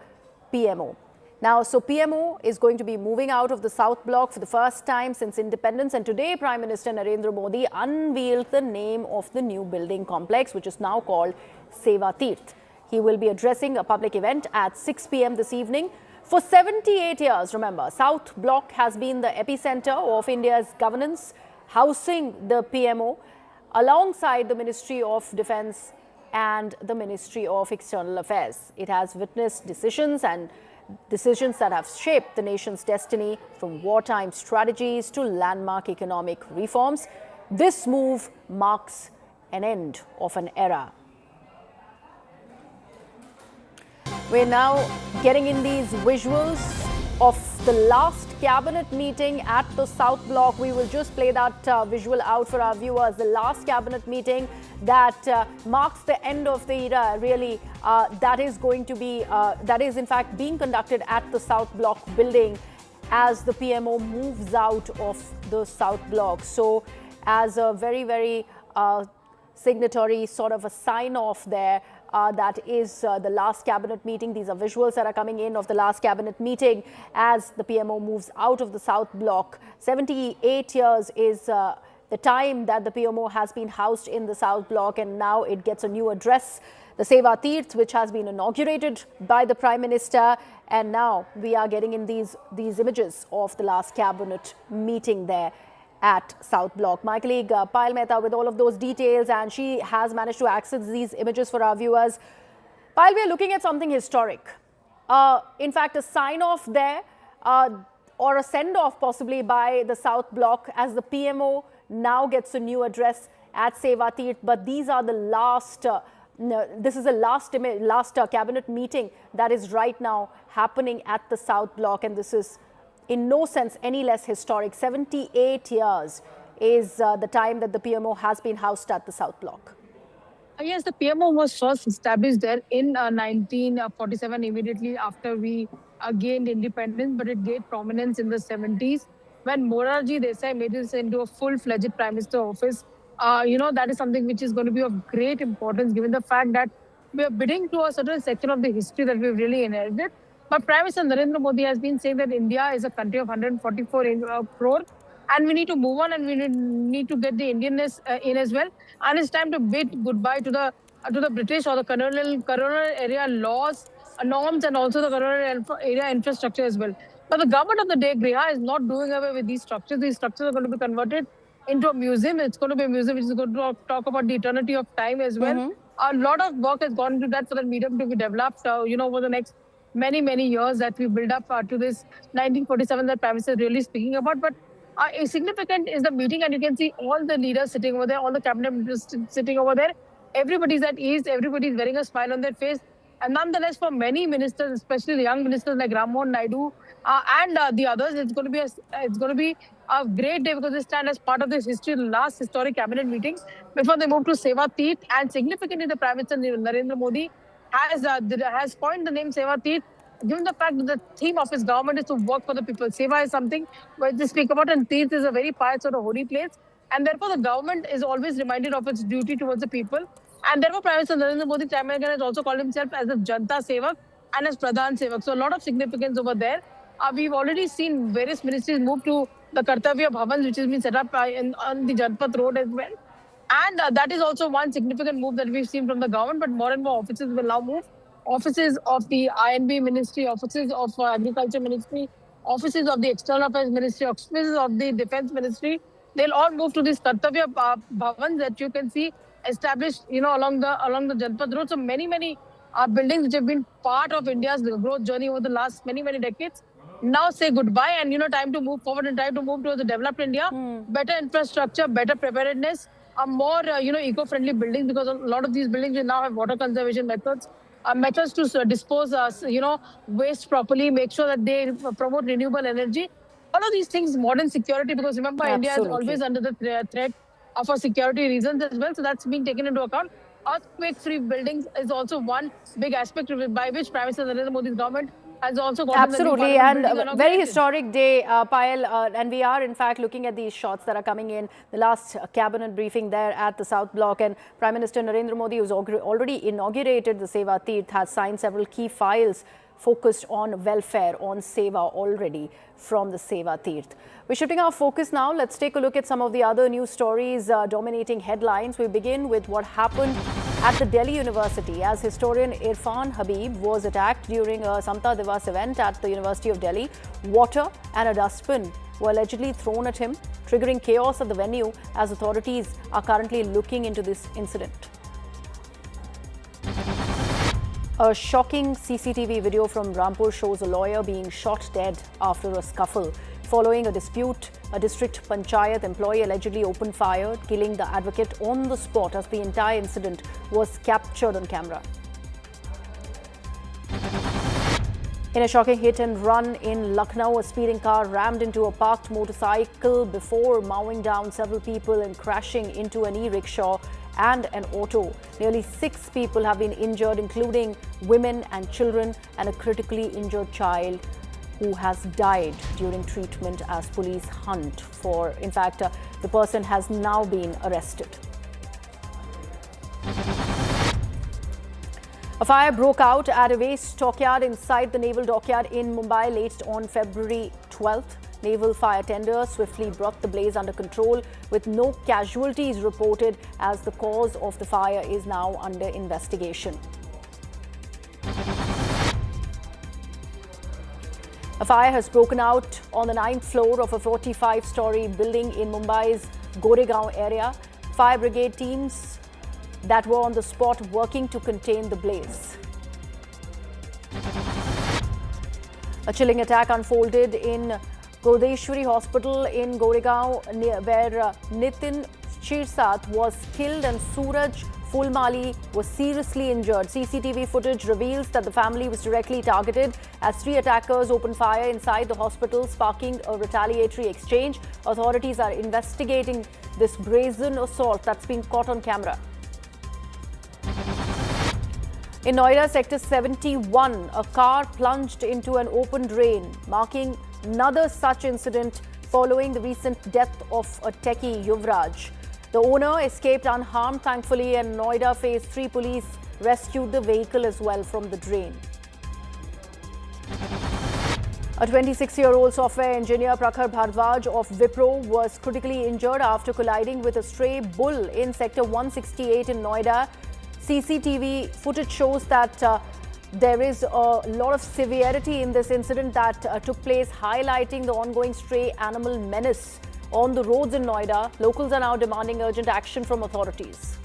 PMO. Now, so PMO is going to be moving out of the South Block for the first time since independence, and today Prime Minister Narendra Modi unveiled the name of the new building complex, which is now called Seva Tirth. He will be addressing a public event at 6 p.m. this evening. For 78 years, remember, South Block has been the epicenter of India's governance, housing the PMO alongside the Ministry of Defence and the Ministry of External Affairs. It has witnessed decisions that have shaped the nation's destiny, from wartime strategies to landmark economic reforms. This move marks an end of an era. We're now getting in these visuals of the last cabinet meeting at the South Block. We will just play that visual out for our viewers. The last cabinet meeting that marks the end of the era, really, that is in fact being conducted at the South Block building as the PMO moves out of the South Block. So as a very, very signatory sort of a sign-off there, that is the last cabinet meeting. These are visuals that are coming in of the last cabinet meeting as the PMO moves out of the South Block. 78 years is the time that the PMO has been housed in the South Block, and now it gets a new address, the Seva Tirth, which has been inaugurated by the Prime Minister. And now we are getting in these images of the last cabinet meeting there at South Block. My colleague Payal Mehta with all of those details, and she has managed to access these images for our viewers. Payal, we are looking at something historic. In fact, a sign-off there or a send-off possibly by the South Block as the PMO now gets a new address at Seva Tirth. But these are the last, this is the last cabinet meeting that is right now happening at the South Block, and this is in no sense any less historic. 78 years is the time that the PMO has been housed at the South Block. Yes, the PMO was first established there in 1947, immediately after we gained independence, but it gained prominence in the 70s when Morarji Desai made this into a full-fledged Prime Minister office. That is something which is going to be of great importance, given the fact that we are bidding to a certain section of the history that we've really inherited. But Prime Minister Narendra Modi has been saying that India is a country of 144 crore, and we need to move on, and we need to get the Indianness in as well. And it's time to bid goodbye to the British or the colonial area laws, norms, and also the colonial area infrastructure as well. But the government of the day, Griha, is not doing away with these structures. These structures are going to be converted into a museum. It's going to be a museum which is going to talk about the eternity of time as well. A lot of work has gone into that for the medium to be developed, over the next many years that we build up to this 1947 that Prime Minister is really speaking about. But significant is the meeting, and you can see all the leaders sitting over there, all the cabinet ministers sitting over there. Everybody's at ease, everybody's wearing a smile on their face. And nonetheless, for many ministers, especially the young ministers like Ram Mohan Naidu and the others, it's going to be a great day, because they stand as part of this last historic cabinet meeting before they move to Seva Tirth. And significantly, the Prime Minister Narendra Modi has coined the name Seva Tirth, given the fact that the theme of his government is to work for the people. Seva is something where they speak about, and Tirth is a very pious sort of holy place. And therefore, the government is always reminded of its duty towards the people. And therefore, Prime Minister Narendra Modi time and again has also called himself as a Janta Sevak and as Pradhan Sevak. So a lot of significance over there. We've already seen various ministries move to the Kartavya Bhavan, which has been set up on the Janpat Road as well. And that is also one significant move that we've seen from the government. But more and more offices will now move. Offices of the INB Ministry, offices of Agriculture Ministry, offices of the External Affairs Ministry, offices of the Defence Ministry, they'll all move to this Kartavya Bhavan that you can see established, along the Janpat Road. So many buildings which have been part of India's growth journey over the last many decades now say goodbye, and time to move forward and time to move towards a developed India, better infrastructure, better preparedness, more eco-friendly buildings, because a lot of these buildings will now have water conservation methods to dispose waste properly, make sure that they promote renewable energy. All of these things, modern security, because remember, India is always under the threat for security reasons as well. So that's being taken into account. Earthquake-free buildings is also one big aspect by which Prime Minister Narendra Modi's government has also got absolutely, and a very historic day, Payal, and we are in fact looking at these shots that are coming in, the last cabinet briefing there at the South Block, and Prime Minister Narendra Modi, who's already inaugurated the Seva Tirth, has signed several key files focused on welfare, on Seva already from the Seva Tirth. We're shifting our focus now. Let's take a look at some of the other news stories dominating headlines. We begin with what happened at the Delhi University as historian Irfan Habib was attacked during a Samta Divas event at the University of Delhi. Water and a dustbin were allegedly thrown at him, triggering chaos at the venue as authorities are currently looking into this incident. A shocking CCTV video from Rampur shows a lawyer being shot dead after a scuffle. Following a dispute, a district panchayat employee allegedly opened fire, killing the advocate on the spot as the entire incident was captured on camera. In a shocking hit and run in Lucknow, a speeding car rammed into a parked motorcycle before mowing down several people and crashing into an e-rickshaw and an auto. Nearly 6 people have been injured, including women and children, and a critically injured child who has died during treatment as police hunt for. In fact, the person has now been arrested. A fire broke out at a waste stockyard inside the naval dockyard in Mumbai late on February 12th. Naval fire tender swiftly brought the blaze under control with no casualties reported as the cause of the fire is now under investigation. A fire has broken out on the 9th floor of a 45-story building in Mumbai's Goregaon area. Fire brigade teams that were on the spot working to contain the blaze. A chilling attack unfolded in Godeshwari Hospital in Goregaon, where Nitin Chirsat was killed and Suraj Fulmali was seriously injured. CCTV footage reveals that the family was directly targeted as 3 attackers opened fire inside the hospital, sparking a retaliatory exchange. Authorities are investigating this brazen assault that's been caught on camera. In Noida, Sector 71, a car plunged into an open drain, marking another such incident following the recent death of a techie, Yuvraj. The owner escaped unharmed, thankfully, and Noida Phase 3 police rescued the vehicle as well from the drain. A 26-year-old software engineer, Prakhar Bhardwaj of Wipro, was critically injured after colliding with a stray bull in Sector 168 in Noida. CCTV footage shows that there is a lot of severity in this incident that took place, highlighting the ongoing stray animal menace on the roads in Noida. Locals are now demanding urgent action from authorities.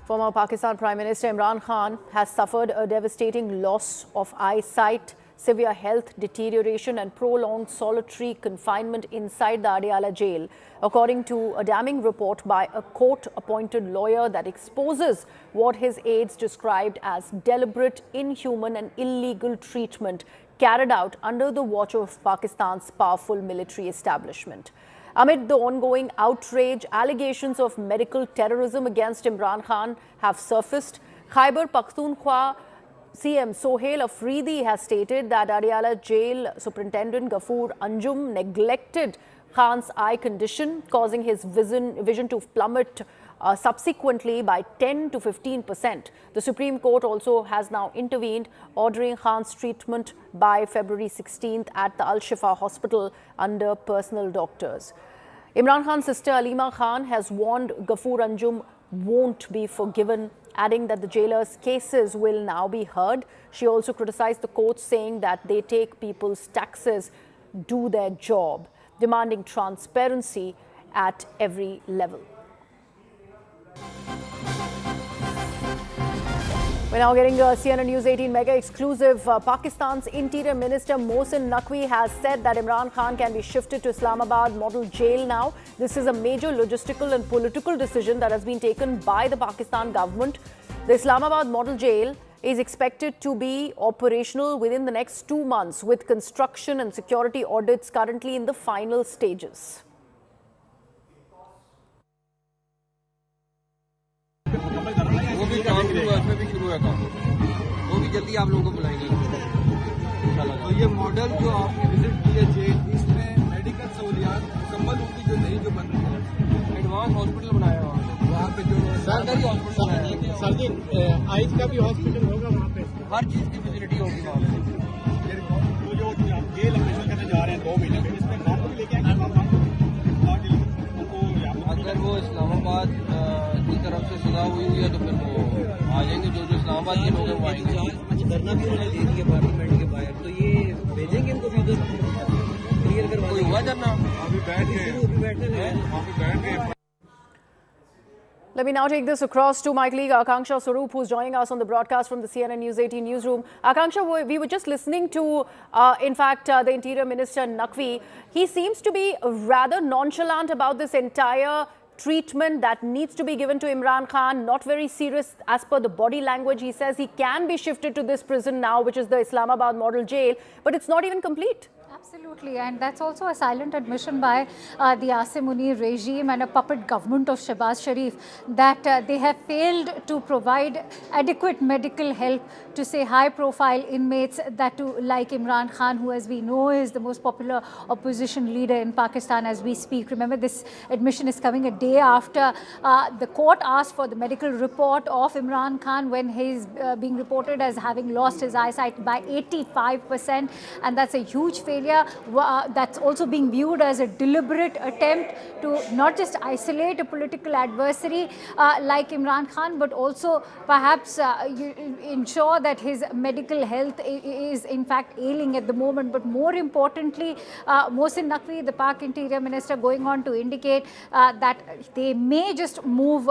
Former Pakistan Prime Minister Imran Khan has suffered a devastating loss of eyesight, severe health deterioration and prolonged solitary confinement inside the Adiala jail, according to a damning report by a court-appointed lawyer that exposes what his aides described as deliberate, inhuman and illegal treatment carried out under the watch of Pakistan's powerful military establishment. Amid the ongoing outrage, allegations of medical terrorism against Imran Khan have surfaced. Khyber Pakhtunkhwa CM Sohail Afridi has stated that Adiala Jail Superintendent Ghafoor Anjum neglected Khan's eye condition, causing his vision to plummet subsequently by 10 to 15%. The Supreme Court also has now intervened, ordering Khan's treatment by February 16th at the Al-Shifa Hospital under personal doctors. Imran Khan's sister Alima Khan has warned Ghafoor Anjum won't be forgiven, adding that the jailer's cases will now be heard. She also criticized the courts, saying that they take people's taxes, do their job, demanding transparency at every level. We're now getting a CNN News 18 mega exclusive. Pakistan's Interior Minister Mohsin Naqvi has said that Imran Khan can be shifted to Islamabad model jail now. This is a major logistical and political decision that has been taken by the Pakistan government. The Islamabad model jail is expected to be operational within the next 2 months, with construction and security audits currently in the final stages. वो भी काम शुरू है, इसमें भी शुरू है काम, वो भी जल्दी आप लोगों को बुलाएंगे। तो ये मॉडल जो आपने विजिट किए थे, इसमें मेडिकल सहूलियात मुकम्मल होगी जो नहीं जो बन रही है। एडवांस हॉस्पिटल बनाया वहाँ पे जो सरकारी हॉस्पिटल है। सर जी, आइज का भी हॉस्पिटल होगा वहाँ पे? हर चीज़ की फैसिलिटी होगी वहाँ पे। तो जो जेल ऑपरेशन करने जा रहे हैं 2 महीने में, इसमें नाम भी लेके आएंगे अगर वो इस्लामाबाद की तरफ से सजा हुई है तो फिर वो आ जाएंगे, जो इस्लामाबाद के लोग हैं वो आएंगे। धरना भी उन्होंने दे दिया पार्लियामेंट के बाहर, तो ये भेजेंगे इनको भी उधर क्लियर करवा कोई हुआ धरना? अभी बैठ गए। Let me now take this across to my colleague Akanksha Swaroop, who's joining us on the broadcast from the CNN News 18 newsroom. Akanksha, we were just listening to, in fact, the Interior Minister Naqvi. He seems to be rather nonchalant about this entire treatment that needs to be given to Imran Khan, not very serious as per the body language. He says he can be shifted to this prison now, which is the Islamabad model jail, but it's not even complete. Absolutely, and that's also a silent admission by the Asimuni regime and a puppet government of Shehbaz Sharif that they have failed to provide adequate medical help to say high-profile inmates, that to like Imran Khan, who, as we know, is the most popular opposition leader in Pakistan as we speak. Remember, this admission is coming a day after the court asked for the medical report of Imran Khan when he's being reported as having lost his eyesight by 85%, and that's a huge failure. That's also being viewed as a deliberate attempt to not just isolate a political adversary like Imran Khan, but also perhaps ensure that his medical health is in fact ailing at the moment. But more importantly, Mohsin Naqvi, the Pak Interior Minister, going on to indicate that they may just move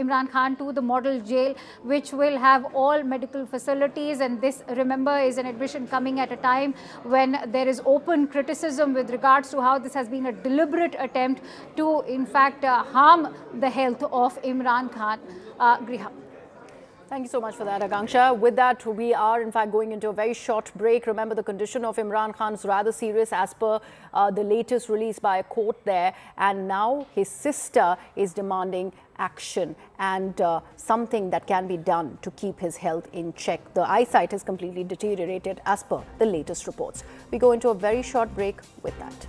Imran Khan to the model jail, which will have all medical facilities. And this, remember, is an admission coming at a time when there is open criticism with regards to how this has been a deliberate attempt to, in fact, harm the health of Imran Khan. Griha. Thank you so much for that, Akanksha. With that, we are in fact going into a very short break. Remember, the condition of Imran Khan is rather serious as per the latest release by a court there. And now his sister is demanding action and something that can be done to keep his health in check. The eyesight has completely deteriorated as per the latest reports. We go into a very short break with that.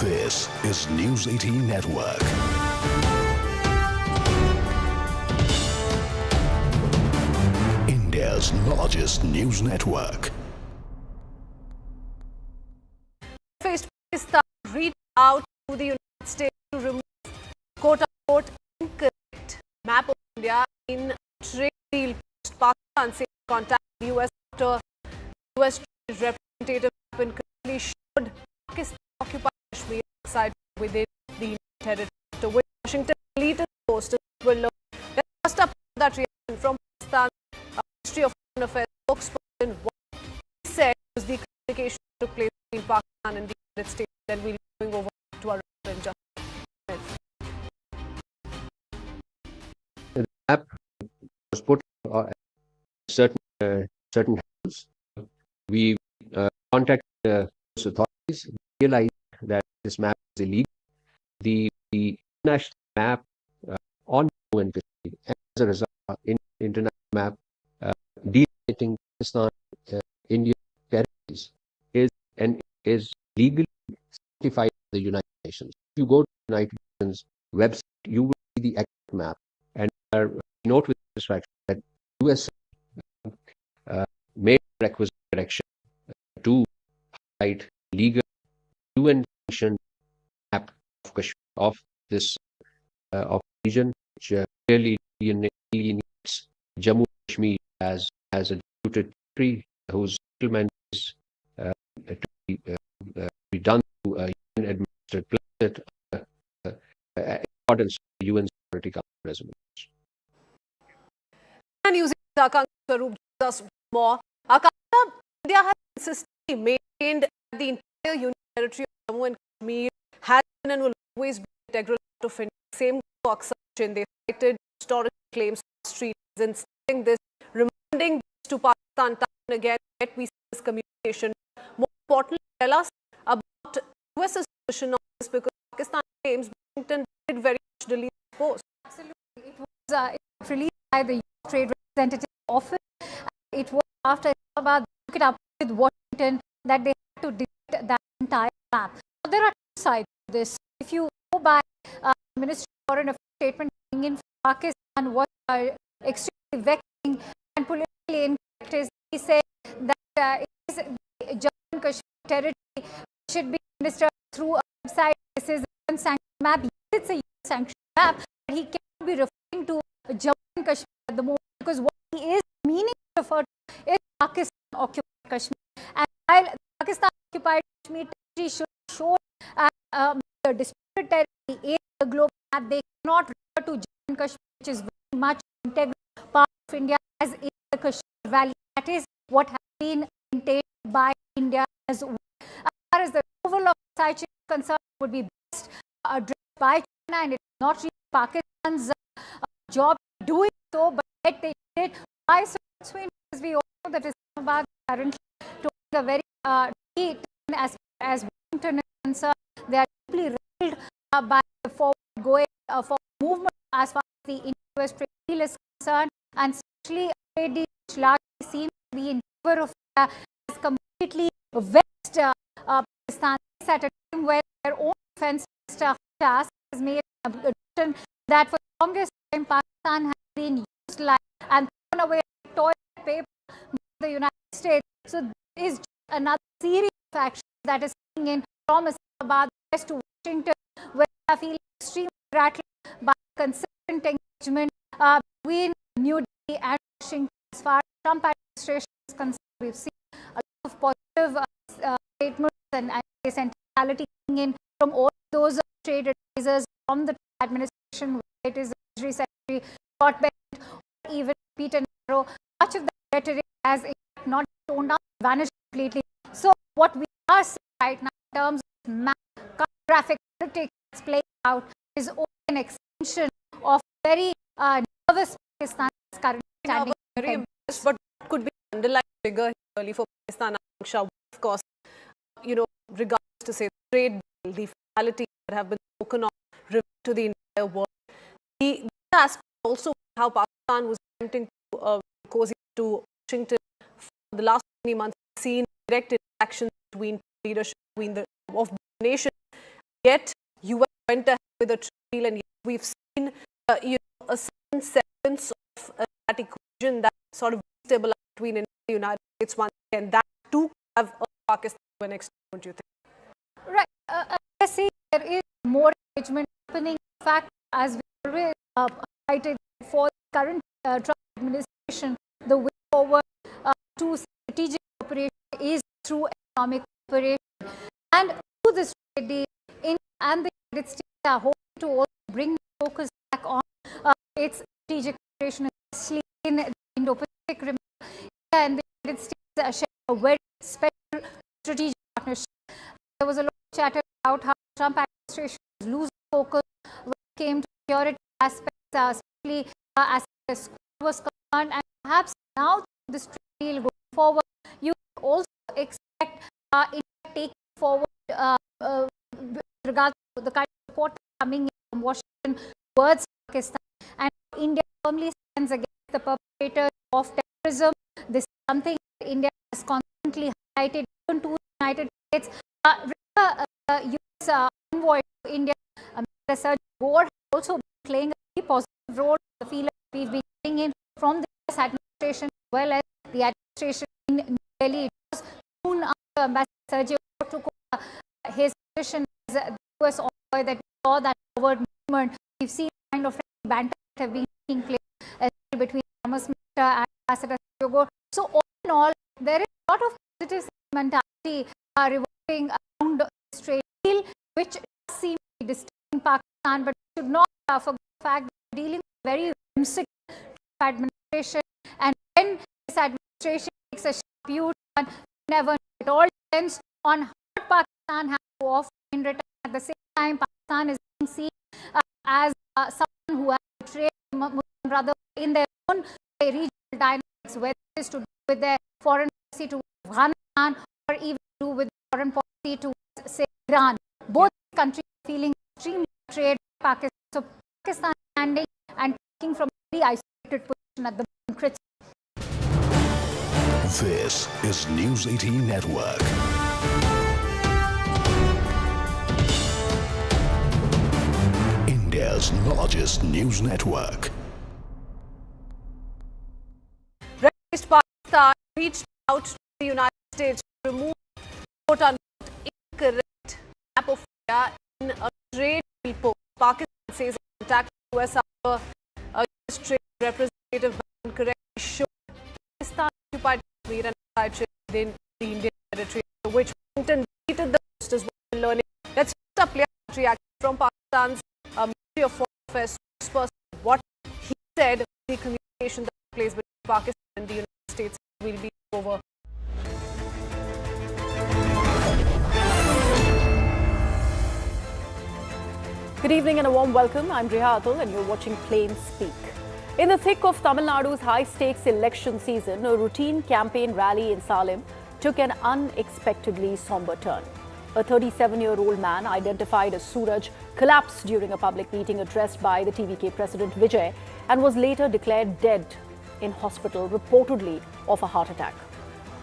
This is News 18 Network. India's largest news network. Faced Pakistan reached out to the United States to remove quote-unquote incorrect map of India in trade deal. Pakistan says contact the US after US trade representative currently showed Pakistan occupied Kashmir side within the territory. To which Washington deleted the post will learn. Let's first up that reaction from Pakistan Ministry of Foreign Affairs spokesperson. What he said was the communication took place between Pakistan and the United States. Then we'll be going over to our just the map was put certain house. We contacted those authorities, realized that this map is illegal. The national map on Jammu and Kashmir, as a result, international map delimitating Pakistan, Indian territories, is legally certified by the United Nations. If you go to the United Nations website, you will see the exact map, and note with satisfaction that US made requisite direction to highlight legal UN sanctioned map of Kashmir, of this of region, which clearly alienates Jammu and Kashmir as a disputed territory whose settlement is to be done through a UN administered plan in accordance with the UN Security Council resolutions. And using Akanksha Swaroop us more. Akanksha, India has consistently maintained that the entire union territory of Jammu and Kashmir has been and will always be integral part of India. Same Oxygen, they cited historical claims of streets and saying this, reminding this to Pakistan time and again, yet we see this communication. More importantly, tell us about US's position on this, because Pakistan claims Washington did very much delete the post. Absolutely. It was released by the US Trade Representative Office. It was after Islamabad took it up with Washington that they had to delete that entire map. So there are two sides to this. If you go by Ministry of Foreign Affairs statement coming in from Pakistan, what extremely vexing and politically incorrect is he said that it is the Jammu and Kashmir territory should be administered through a website. This is a sanctioned map. Yes, it's a sanctioned map, but he cannot be referring to Jammu and Kashmir at the moment, because what he is meaning to refer to is Pakistan occupied Kashmir. And while Pakistan occupied Kashmir territory should show the disputed territory in the global map, they cannot refer to Jammu and Kashmir, which is very much integral part of India, as in the Kashmir Valley. That is what has been maintained by India as well. As far as the removal of side chain is concerned, would be best addressed by China, and it is not really Pakistan's job doing so, but yet they did it. Why so? Because we all know that Islamabad currently taking a very key turn as far as Washington is concerned. They are deeply rattled by the forward going forward movement as far as the Indo-US trade deal is concerned, and especially a trade deal which largely seems to be in favor of India, has completely vexed Pakistan at a time where their own defense minister has made a prediction that for the longest time Pakistan has been used like and thrown away like toilet paper by the United States. So there is just another series of actions that is coming in from Islamabad west to Washington, where I feel extremely rattled by consistent engagement between New Delhi and Washington as far as Trump administration is concerned. We've seen a lot of positive statements and sentimentality coming in from all those trade advisors from the administration, whether it is the Treasury Secretary, Scott Bennett, or even Peter Navarro. Much of the rhetoric has not toned down, vanished completely. So what we are seeing right now in terms of map, cartographic politics that's playing out is only an extension of very nervous Pakistan currently standing. Very impressed, but what could be the underlying figure really for Pakistan? Of course, regards to say the trade deal, the finality that have been spoken of to the entire world. The aspect also how Pakistan was attempting to cozy to Washington for the last many months, seen direct interactions between leadership of the nation. Yet, US went ahead with a trade deal, and yet we've seen a certain semblance of that equation that sort of destabilized between India and the United States once again. That too have Pakistan to an extent, don't you think? Right. I see there is more engagement happening. In fact, as we always highlighted for the current Trump administration, the way forward to strategic cooperation is through economic cooperation. And through this trade deal, India and the United States are hoping to also bring focus back on its strategic cooperation, especially in the Indo-Pacific. Remember, India and the United States share a very special strategic partnership. There was a lot of chatter about how the Trump administration was losing focus when it came to security aspects, especially as far as was concerned, and perhaps now this trade deal going forward, you also expect India taking forward with regard to the kind of support coming in from Washington towards Pakistan, and India firmly stands against the perpetrators of terrorism. This is something that India has constantly highlighted even to the United States. Remember, US envoy to India, Sergio Gore, has also been playing a very positive role in the field that we've been getting in from the US administration as well as the administration in New Delhi. It was soon after Ambassador Sergio Gore took over his position as the US envoy that we saw that forward movement. We've seen kind of banter that have been taking place between Thomas Minister and Ambassador Sergio Gore. So all in all, there is a lot of positive mentality revolving around this trade deal, which does seem to be disturbing Pakistan, but we should not forget the fact that we're dealing with a very whimsical administration, and when this administration takes a sharp U-turn, never it all depends on what Pakistan has to offer in return. At the same time, Pakistan is being seen as someone who has betrayed Muslim brother in their own regional dynamics, whether it is to do with their foreign policy to Afghanistan or even to do with foreign policy to, say, Iran. Both countries are feeling extremely betrayed by Pakistan. So Pakistan standing and taking from very isolated position at the moment. This is News 18 Network. India's largest news network. Red-faced Pakistan reached out to the United States to remove quote-unquote incorrect map of India in a trade deal post. Pakistan says it attacked the US after a US trade representative incorrectly showed Pakistan occupied Kashmir and inside trade within the Indian territory, which Washington deleted the post as well. Learning. Let's first up reaction from Pakistan's Ministry of Foreign Affairs spokesperson. What he said, the communication that took place between Pakistan and the United States will be over. Good evening and a warm welcome. I'm Reha Atul and you're watching Plain Speak. In the thick of Tamil Nadu's high-stakes election season, a routine campaign rally in Salem took an unexpectedly somber turn. A 37-year-old man identified as Suraj collapsed during a public meeting addressed by the TVK President Vijay and was later declared dead in hospital, reportedly of a heart attack.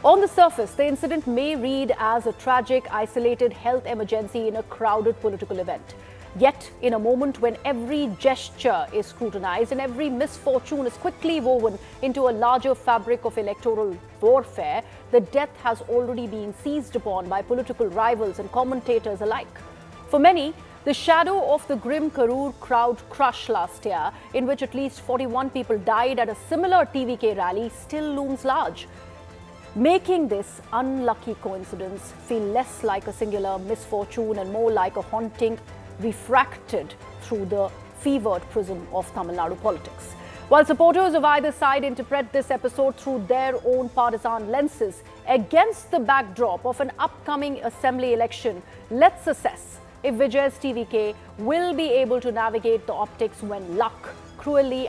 On the surface, the incident may read as a tragic, isolated health emergency in a crowded political event. Yet, in a moment when every gesture is scrutinized and every misfortune is quickly woven into a larger fabric of electoral warfare, the death has already been seized upon by political rivals and commentators alike. For many, the shadow of the grim Karur crowd crush last year, in which at least 41 people died at a similar TVK rally, still looms large, making this unlucky coincidence feel less like a singular misfortune and more like a haunting refracted through the fevered prism of Tamil Nadu politics. While supporters of either side interpret this episode through their own partisan lenses, against the backdrop of an upcoming assembly election, let's assess if Vijay's TVK will be able to navigate the optics when luck cruelly